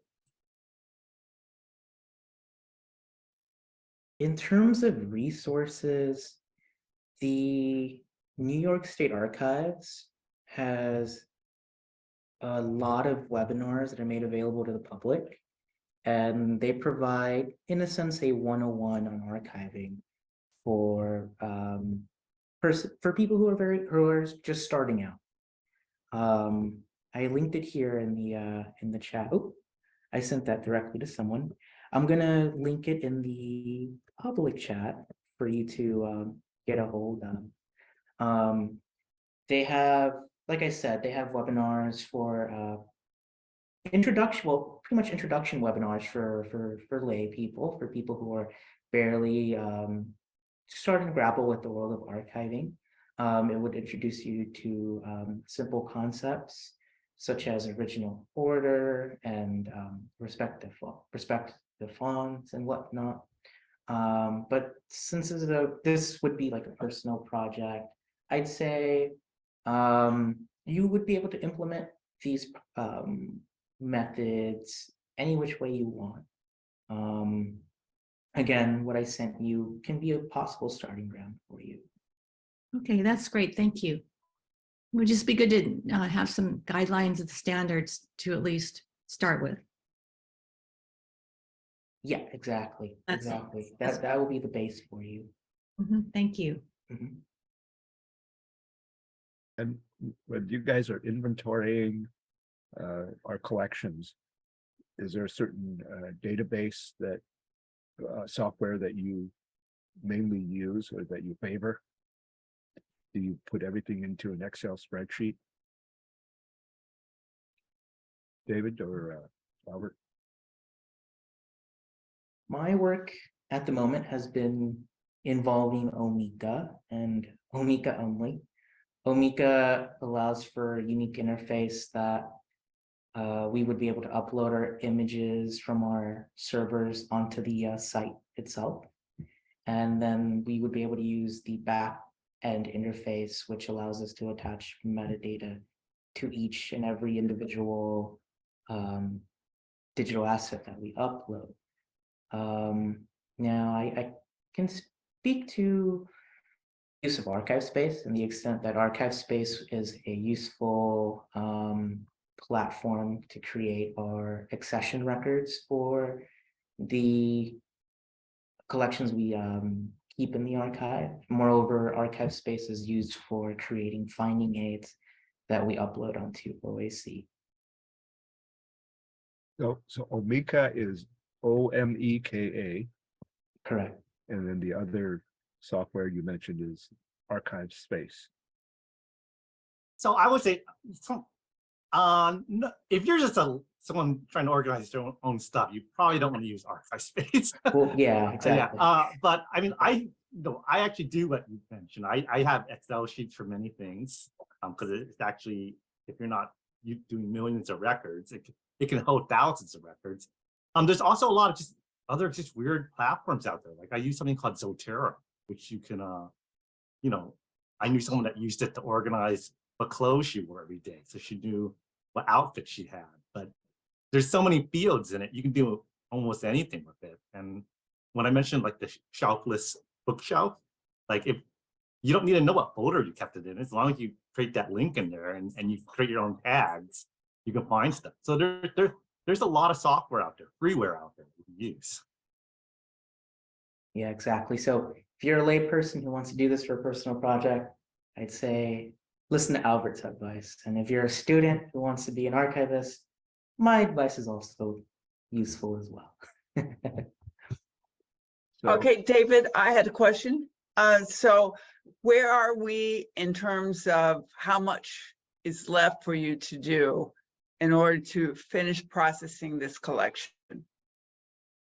In terms of resources, the New York State Archives has a lot of webinars that are made available to the public. And they provide, in a sense, a 101 on archiving for people who are just starting out. I linked it here in the chat. Oh, I sent that directly to someone. I'm gonna link it in the public chat for you to get a hold of. They have, like I said, they have webinars for pretty much introduction webinars for lay people, for people who are barely starting to grapple with the world of archiving. It would introduce you to simple concepts such as original order and respective fonts and whatnot. But since this would be like a personal project, I'd say you would be able to implement these methods any which way you want. Again, what I sent you can be a possible starting ground for you. Okay, that's great. Thank you. It would just be good to have some guidelines and standards to at least start with. Yeah, exactly. That's- Exactly. That will be the base for you. Thank you. And when you guys are inventorying our collections, is there a certain database that software that you mainly use or that you favor? Do you put everything into an Excel spreadsheet? David or Albert? My work at the moment has been involving Omeka and Omeka only. Omeka allows for a unique interface that we would be able to upload our images from our servers onto the site itself. And then we would be able to use the back end interface, which allows us to attach metadata to each and every individual digital asset that we upload. Now, I can speak to use of archive space and the extent that archive space is a useful platform to create our accession records for the collections we keep in the archive. Moreover, archive space is used for creating finding aids that we upload onto OAC. So Omeka is OMEKA. Correct. And then the other software you mentioned is Archive Space. So I would say, if you're just someone trying to organize their own stuff, you probably don't want to use archive space. Well, yeah, exactly. But I mean, I actually do what you mentioned. I have Excel sheets for many things because it's actually, if you're not doing millions of records, it can hold thousands of records. There's also a lot of other weird platforms out there. Like I use something called Zotero, which you can, I knew someone that used it to organize what clothes she wore every day, so she knew what outfit she had. But there's so many fields in it. You can do almost anything with it. And when I mentioned like the shelfless bookshelf, like if you don't need to know what folder you kept it in, as long as you create that link in there and you create your own tags, you can find stuff. So there's a lot of software out there, freeware out there you can use. Yeah, exactly. So if you're a layperson who wants to do this for a personal project, I'd say listen to Albert's advice. And if you're a student who wants to be an archivist, my advice is also useful as well. So, Okay, David, I had a question. So where are we in terms of how much is left for you to do in order to finish processing this collection?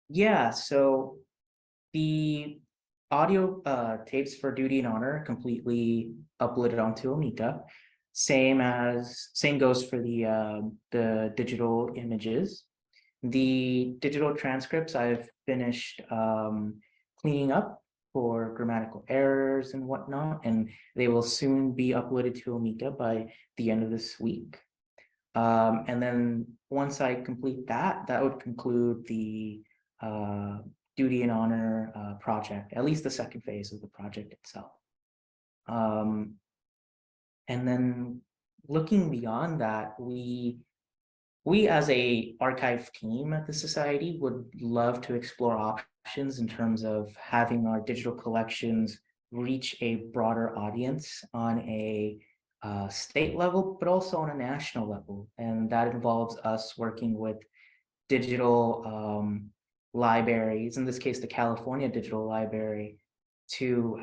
Yeah, so the audio tapes for Duty and Honor are completely uploaded onto Omeka. Same goes for the digital images. The digital transcripts I've finished cleaning up for grammatical errors and whatnot, and they will soon be uploaded to Omeka by the end of this week. And then once I complete that, that would conclude the Duty and Honor project, at least the second phase of the project itself. And then looking beyond that, we as a archive team at the Society would love to explore options in terms of having our digital collections reach a broader audience on a state level, but also on a national level. And that involves us working with digital libraries, in this case, the California Digital Library, to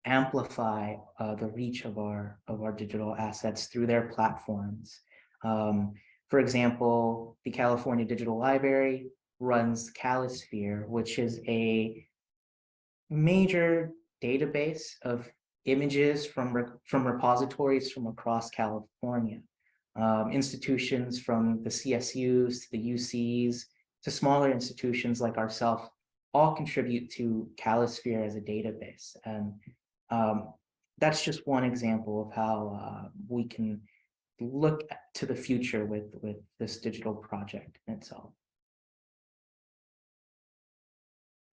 amplify the reach of our digital assets through their platforms. For example, the California Digital Library runs Calisphere, which is a major database of images from repositories from across California. Institutions from the CSUs to the UCs to smaller institutions like ourselves all contribute to Calisphere as a database. And that's just one example of how we can look to the future with this digital project in itself.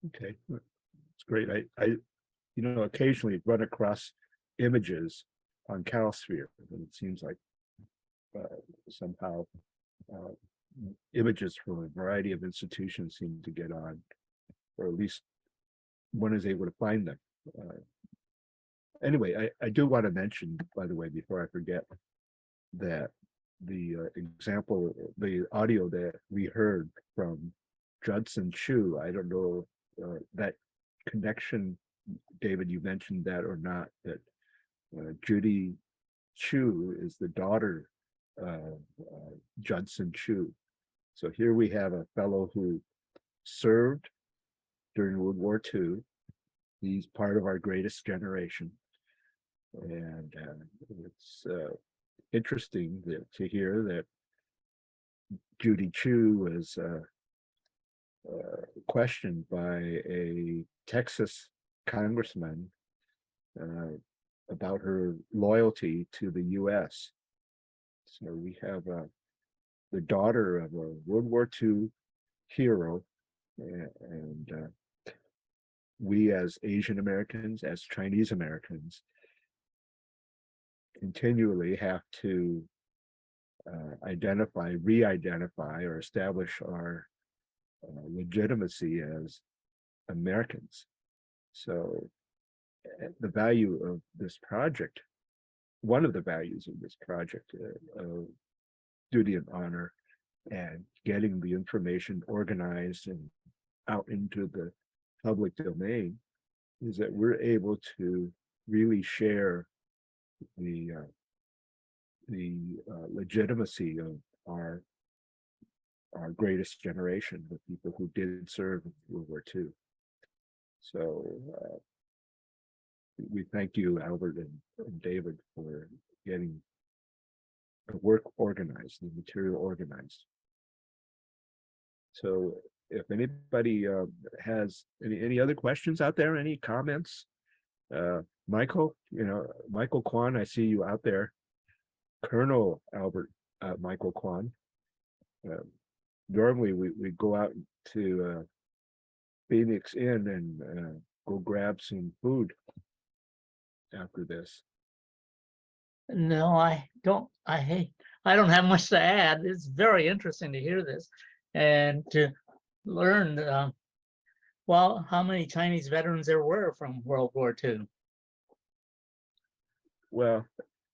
okay, it's great. I occasionally run across images on Calisphere, and it seems like somehow images from a variety of institutions seem to get on, or at least one is able to find them. Anyway, I do want to mention, by the way, before I forget, that the the audio that we heard from Judson Chu, I don't know that connection, David, you mentioned that or not, that Judy Chu is the daughter of Judson Chu. So here we have a fellow who served during World War II. He's part of our greatest generation. And it's interesting to hear that Judy Chu was questioned by a Texas congressman about her loyalty to the U.S. So we have the daughter of a World War II hero, and we as Asian Americans, as Chinese Americans, continually have to re-identify, or establish our legitimacy as Americans. So the value of this project, one of the values of this project of Duty and Honor, and getting the information organized and out into the public domain, is that we're able to really share the legitimacy of our greatest generation, the people who did serve in World War II. So we thank you, Albert and David, for getting the work organized, the material organized. So if anybody has any other questions out there, any comments, Michael, Michael Kwan, I see you out there. Colonel Albert Michael Kwan. Normally, we go out to Phoenix Inn and go grab some food after this. No, I don't. I don't have much to add. It's very interesting to hear this and to learn, well, how many Chinese veterans there were from World War II. Well,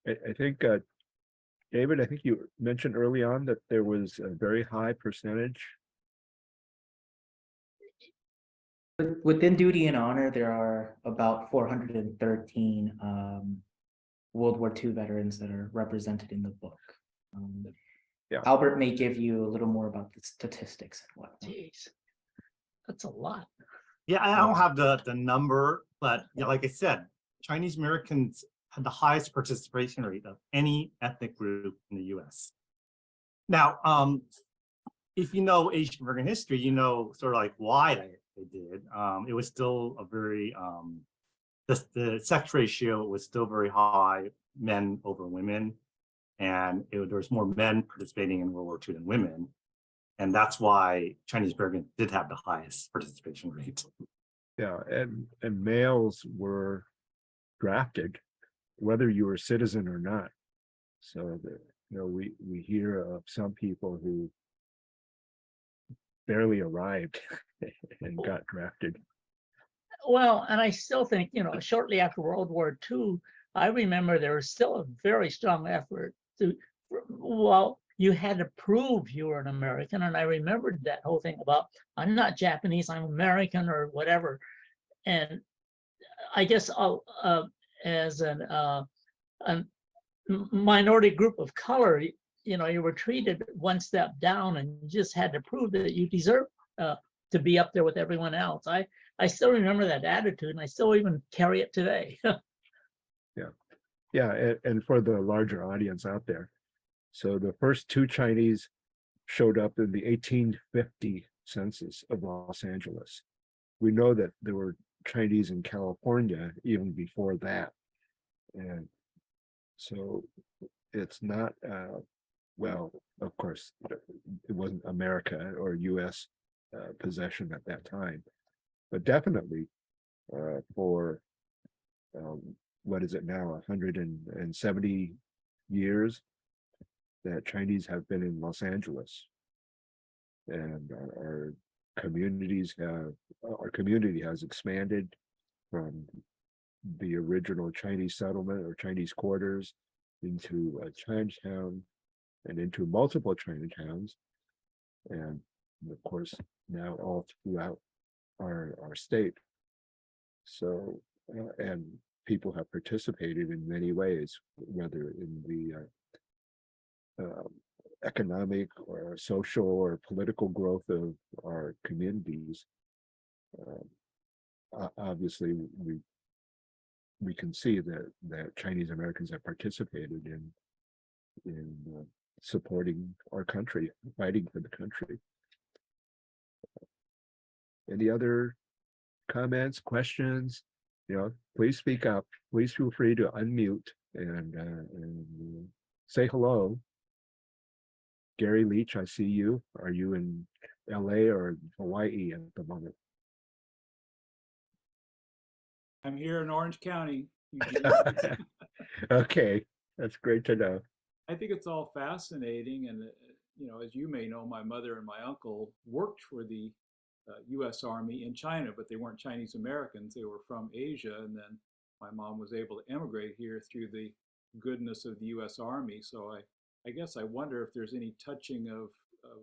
I think, David, I think you mentioned early on that there was a very high percentage. Within duty and honor, there are about 413 World War II veterans that are represented in the book. Yeah. Albert may give you a little more about the statistics and whatnot. Jeez, that's a lot. Yeah, I don't have the number, but yeah, like I said, Chinese Americans had the highest participation rate of any ethnic group in the US. Now, if you know Asian American history, you know sort of like why they did. It was still a very, the sex ratio was still very high, men over women. And there was more men participating in World War II than women. And that's why Chinese Americans did have the highest participation rate. Yeah, and males were drafted, whether you were a citizen or not. So that, you know, we hear of some people who barely arrived and got drafted. Well, and I still think, you know, shortly after World War II, I remember there was still a very strong effort to, well, you had to prove you were an American. And I remembered that whole thing about, I'm not Japanese, I'm American or whatever. And I guess as a minority group of color, you know, you were treated one step down and you just had to prove that you deserve to be up there with everyone else. I still remember that attitude and I still even carry it today. Yeah, and for the larger audience out there. So the first two Chinese showed up in the 1850 census of Los Angeles. We know that there were Chinese in California even before that. And so it's not, well, of course, it wasn't America or US possession at that time, but definitely for what is it now, 170 years that Chinese have been in Los Angeles. And our community has expanded from the original Chinese settlement or Chinese quarters into a Chinatown and into multiple Chinatowns. And of course, now all throughout our state. So, and people have participated in many ways, whether in the economic or social or political growth of our communities. Obviously, we can see that Chinese Americans have participated in supporting our country, fighting for the country. Any other comments, questions? You know, please speak up. Please feel free to unmute and say hello. Gary Leach, I see you. Are you in LA or Hawaii at the moment? I'm here in Orange County. Okay, that's great to know. I think it's all fascinating. And, you know, as you may know, my mother and my uncle worked for the US Army in China, but they weren't Chinese Americans. They were from Asia. And then my mom was able to emigrate here through the goodness of the US Army. So I guess I wonder if there's any touching of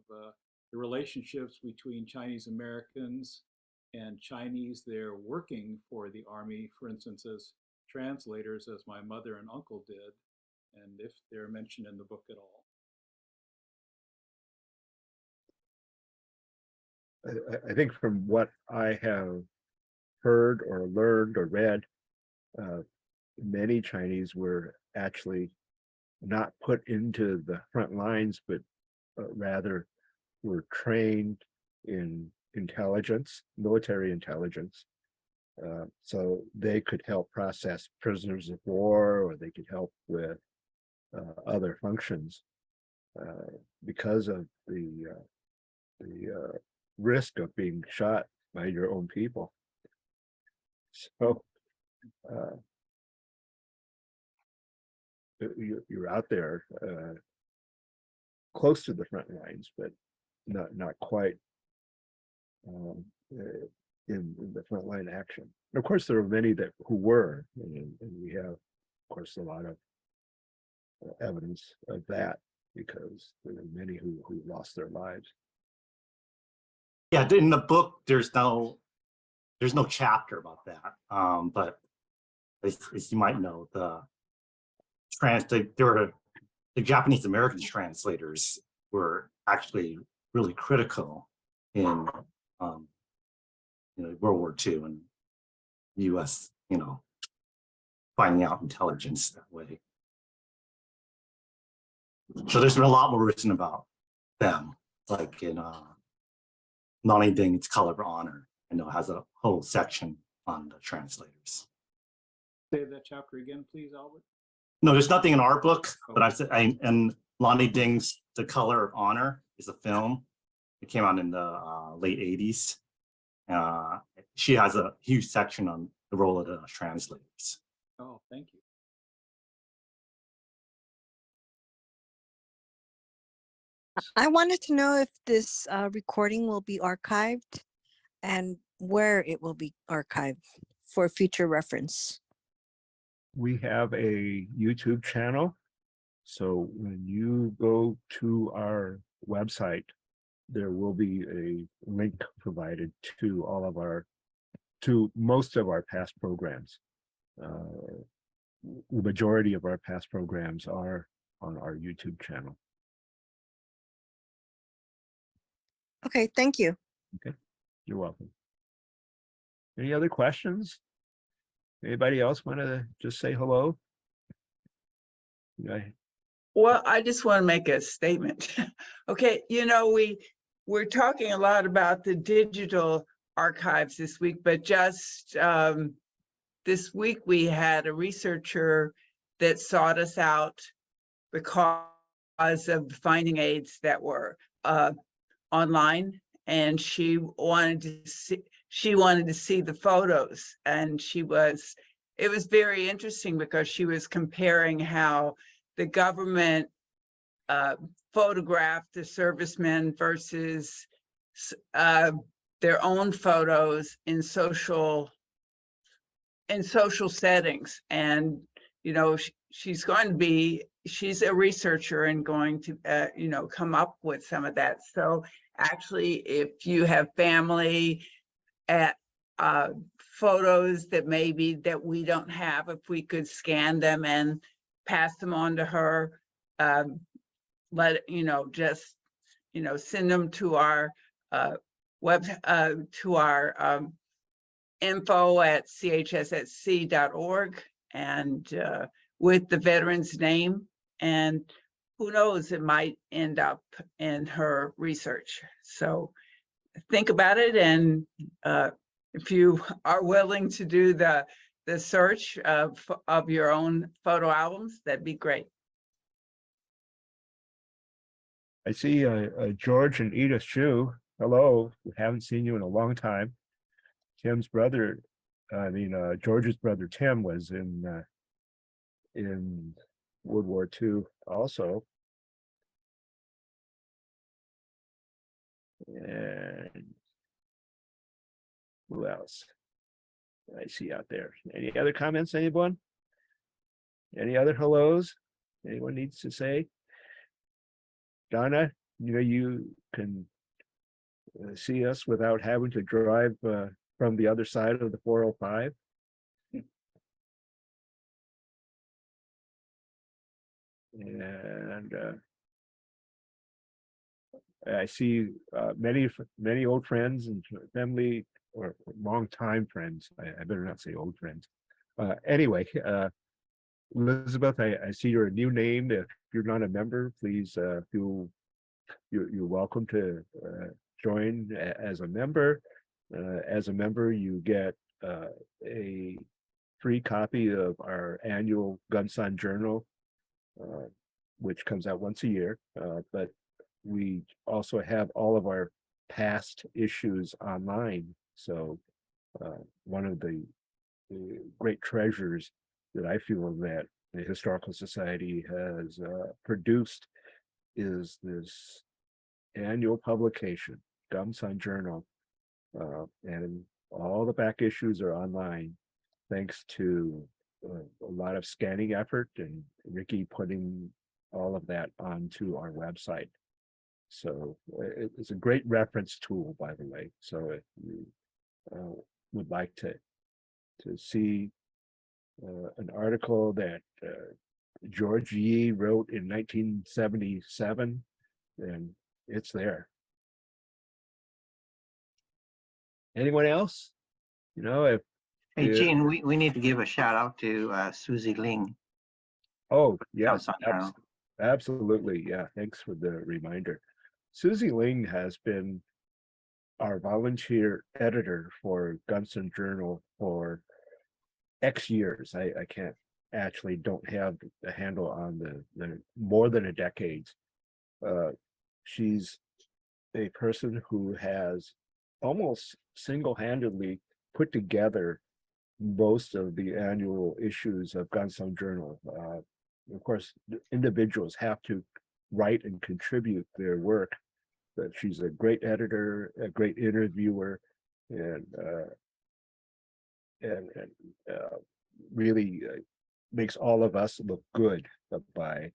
the relationships between Chinese Americans and Chinese there working for the Army, for instance, as translators, as my mother and uncle did, and if they're mentioned in the book at all. I think from what I have heard or learned or read, many Chinese were actually not put into the front lines, but rather were trained in intelligence, military intelligence. So they could help process prisoners of war, or they could help with other functions. because of the risk of being shot by your own people. So you're out there close to the front lines, but not quite in the frontline action. And of course, there are many who were, and we have, of course, a lot of evidence of that because there are many who lost their lives. Yeah, in the book, there's no chapter about that. But as you might know, the Japanese American translators were actually really critical in World War II and the U.S. Finding out intelligence that way. So there's been a lot more written about them, like in Lonnie Ding's Color of Honor. I know has a whole section on the translators. Say that chapter again, please, Albert. No, there's nothing in our book, but and Lonnie Ding's The Color of Honor is a film. It came out in the late 80s. She has a huge section on the role of the translators. Oh, thank you. I wanted to know if this recording will be archived and where it will be archived for future reference. We have a YouTube channel. So when you go to our website, there will be a link provided to most of our past programs. The majority of our past programs are on our YouTube channel. Okay, thank you. Okay, you're welcome. Any other questions? Anybody else want to just say hello? Well, I just want to make a statement. Okay, we're talking a lot about the digital archives this week, but just this week we had a researcher that sought us out because of the finding aids that were online, and she wanted to see the photos, and it was very interesting because she was comparing how the government photographed the servicemen versus their own photos in social settings. And she's a researcher and going to come up with some of that. So actually, if you have family at photos that we don't have, if we could scan them and pass them on to her, send them to our to our info at chsssc.org and with the veteran's name, and who knows, it might end up in her research. So think about it, and if you are willing to do the search of your own photo albums, that'd be great. I see George and Edith Shu. Hello, we haven't seen you in a long time. Tim's brother, George's brother Tim was in World War II also. And who else I see out there? Any other comments, anyone? Any other hellos anyone needs to say? Donna, you can see us without having to drive from the other side of the 405. And I see many old friends and family, or long-time friends. I better not say old friends. Anyway, Elizabeth, I see you're a new name. If you're not a member, please you're welcome to join as a member. As a member, you get a free copy of our annual Gunson Journal. which comes out once a year, but we also have all of our past issues online. So one of the great treasures that I feel that the Historical Society has produced is this annual publication, Gumsun Journal, and all the back issues are online, thanks to a lot of scanning effort and Ricky putting all of that onto our website. So it's a great reference tool, by the way. So if you would like to see an article that George Yee wrote in 1977, then it's there. Anyone else? You know, if Hey, Gene, we need to give a shout out to Susie Ling. oh yes, Gumsun Journal. absolutely. Yeah, thanks for the reminder. Susie Ling has been our volunteer editor for Gumsun Journal for X years. I can't actually don't have the handle on the more than a decade. She's a person who has almost single-handedly put together most of the annual issues of Gumsun Journal. Of course, individuals have to write and contribute their work, but she's a great editor, a great interviewer, and really makes all of us look good by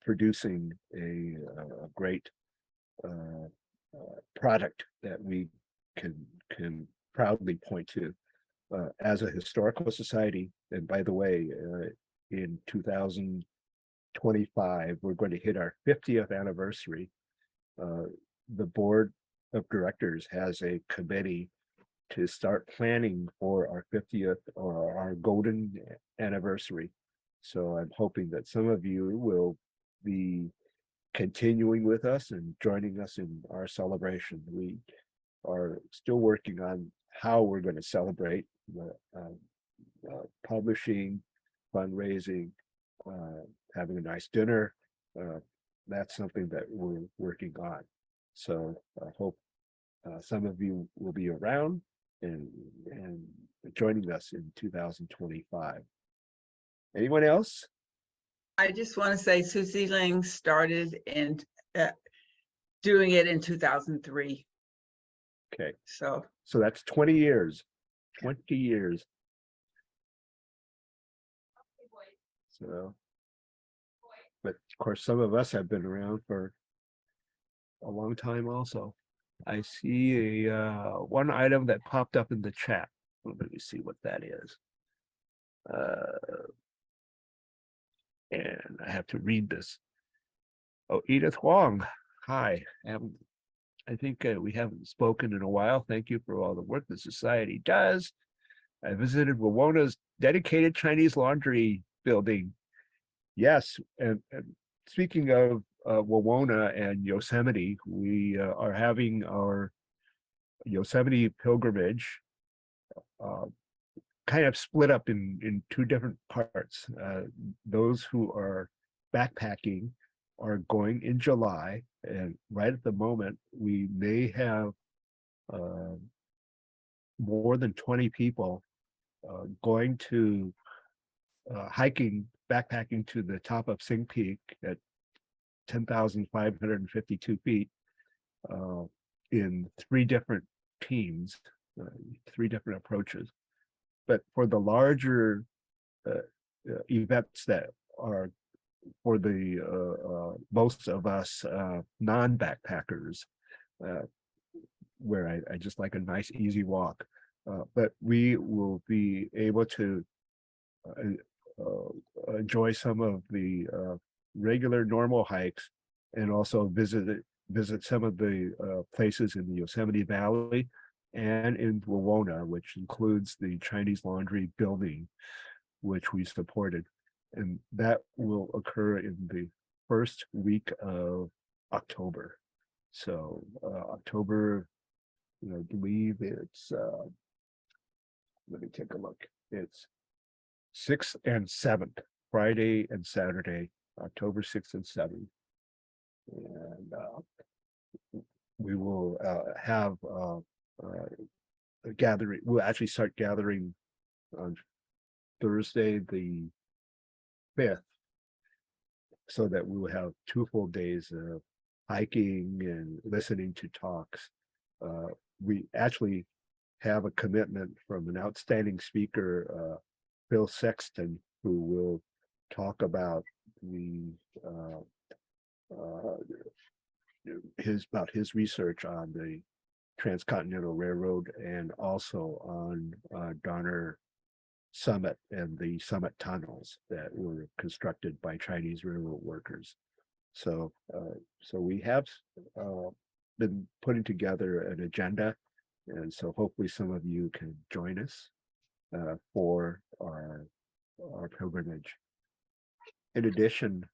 producing a great product that we can proudly point to as a historical society. And by the way, in 2025, we're going to hit our 50th anniversary. The board of directors has a committee to start planning for our 50th or our golden anniversary. So I'm hoping that some of you will be continuing with us and joining us in our celebration. We are still working on how we're going to celebrate publishing, fundraising, having a nice dinner. That's something that we're working on. So I hope some of you will be around and joining us in 2025. Anyone else? I just want to say Susie Ling started in doing it in 2003. Okay. So that's 20 years. 20 years. So, but of course, some of us have been around for a long time also. I see a one item that popped up in the chat. Let me see what that is. And I have to read this. Oh, Edith Huang. Hi. I think we haven't spoken in a while. Thank you for all the work the society does. I visited Wawona's dedicated Chinese laundry building. Yes, and speaking of Wawona and Yosemite, we are having our Yosemite pilgrimage kind of split up in two different parts. Those who are backpacking are going in July, and right at the moment, we may have more than 20 people going to backpacking to the top of Sing Peak at 10,552 feet in three different teams, three different approaches. But for the larger events that are for the most of us non-backpackers, where I just like a nice easy walk, but we will be able to enjoy some of the regular normal hikes and also visit some of the places in the Yosemite Valley and in Wawona, which includes the Chinese Laundry building, which we supported. And that will occur in the first week of October. So October, I believe it's, let me take a look. It's 6th and 7th, Friday and Saturday, October 6th and 7th. And we will have a gathering. We'll actually start gathering on Thursday, the 5th, so that we will have 2 full days of hiking and listening to talks. We actually have a commitment from an outstanding speaker, Phil Sexton, who will talk about his research on the Transcontinental Railroad and also on Donner Summit and the Summit tunnels that were constructed by Chinese railroad workers. So we have been putting together an agenda, and so hopefully some of you can join us for our pilgrimage. In addition,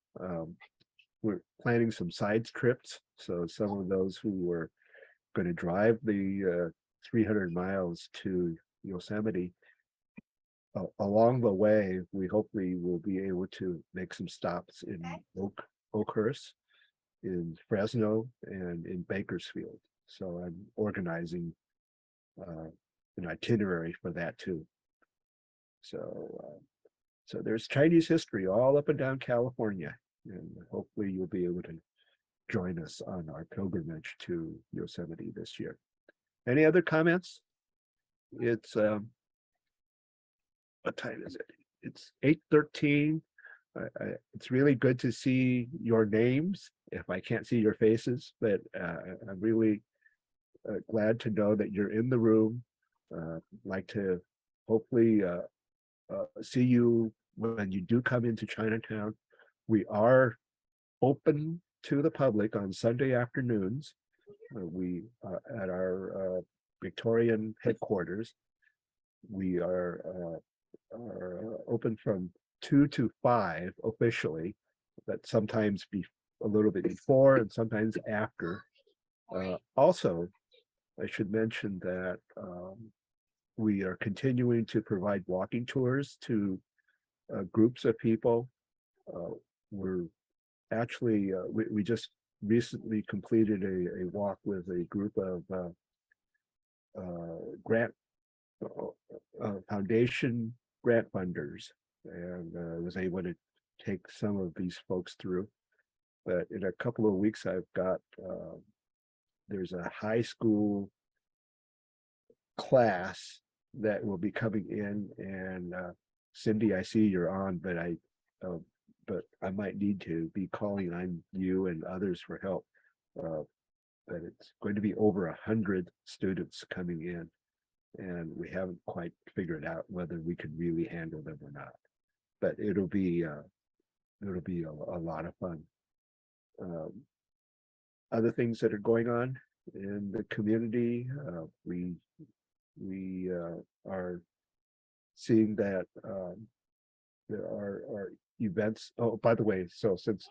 we're planning some side trips. So some of those who were going to drive the 300 miles to Yosemite, along the way, we hopefully will be able to make some stops in Oakhurst, in Fresno, and in Bakersfield. So I'm organizing an itinerary for that too. So there's Chinese history all up and down California, and hopefully you'll be able to join us on our pilgrimage to Yosemite this year. Any other comments? It's what time is it? It's 8:13. It's really good to see your names if I can't see your faces, but I'm really glad to know that you're in the room. Like to hopefully see you when you do come into Chinatown. We are open to the public on Sunday afternoons. We at our Victorian headquarters. We are open from 2 to 5 officially, but sometimes be a little bit before and sometimes after. Also, I should mention that we are continuing to provide walking tours to groups of people. We're actually, we just recently completed a walk with a group of grant foundation grant funders, and was able to take some of these folks through. But in a couple of weeks, I've got, there's a high school class that will be coming in, and Cindy, I see you're on, but I might need to be calling on you and others for help. But it's going to be over 100 students coming in, and we haven't quite figured out whether we can really handle them or not. But it'll be a lot of fun. Other things that are going on in the community, we are seeing that there are events. Oh, by the way, so since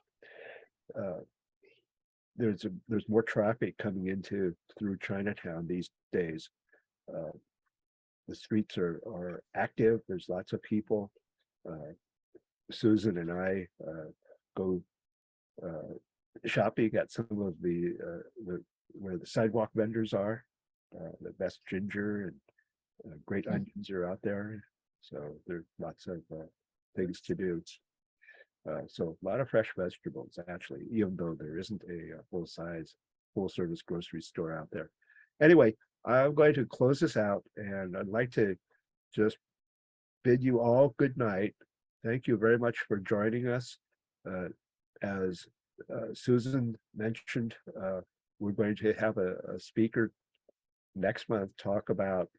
there's more traffic coming through Chinatown these days, the streets are active. There's lots of people. Susan and I go shopping at some of the where the sidewalk vendors are. The best ginger and great onions are out there. So there's lots of things to do. So a lot of fresh vegetables, actually, even though there isn't a full service grocery store out there. Anyway, I'm going to close this out, and I'd like to just bid you all good night. Thank you very much for joining us. As Susan mentioned, we're going to have a speaker next month talk about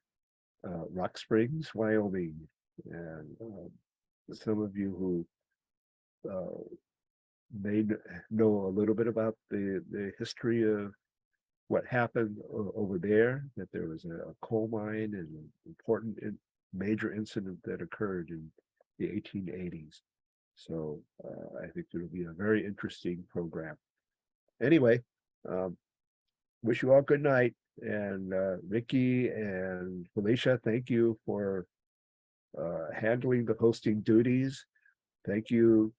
Rock Springs, Wyoming, and some of you who may know a little bit about the history of what happened over there, that there was a coal mine and an important major incident that occurred in the 1880s. So I think it'll be a very interesting program. Anyway, wish you all good night. And Ricky and Felicia, thank you for handling the hosting duties. thank you,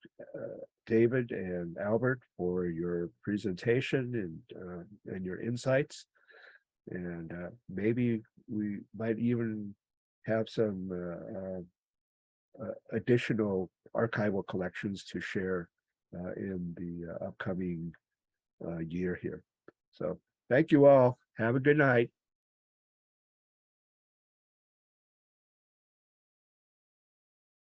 David and Albert, for your presentation and your insights. And maybe we might even have some additional archival collections to share in the upcoming year here. So thank you all. Have a good night.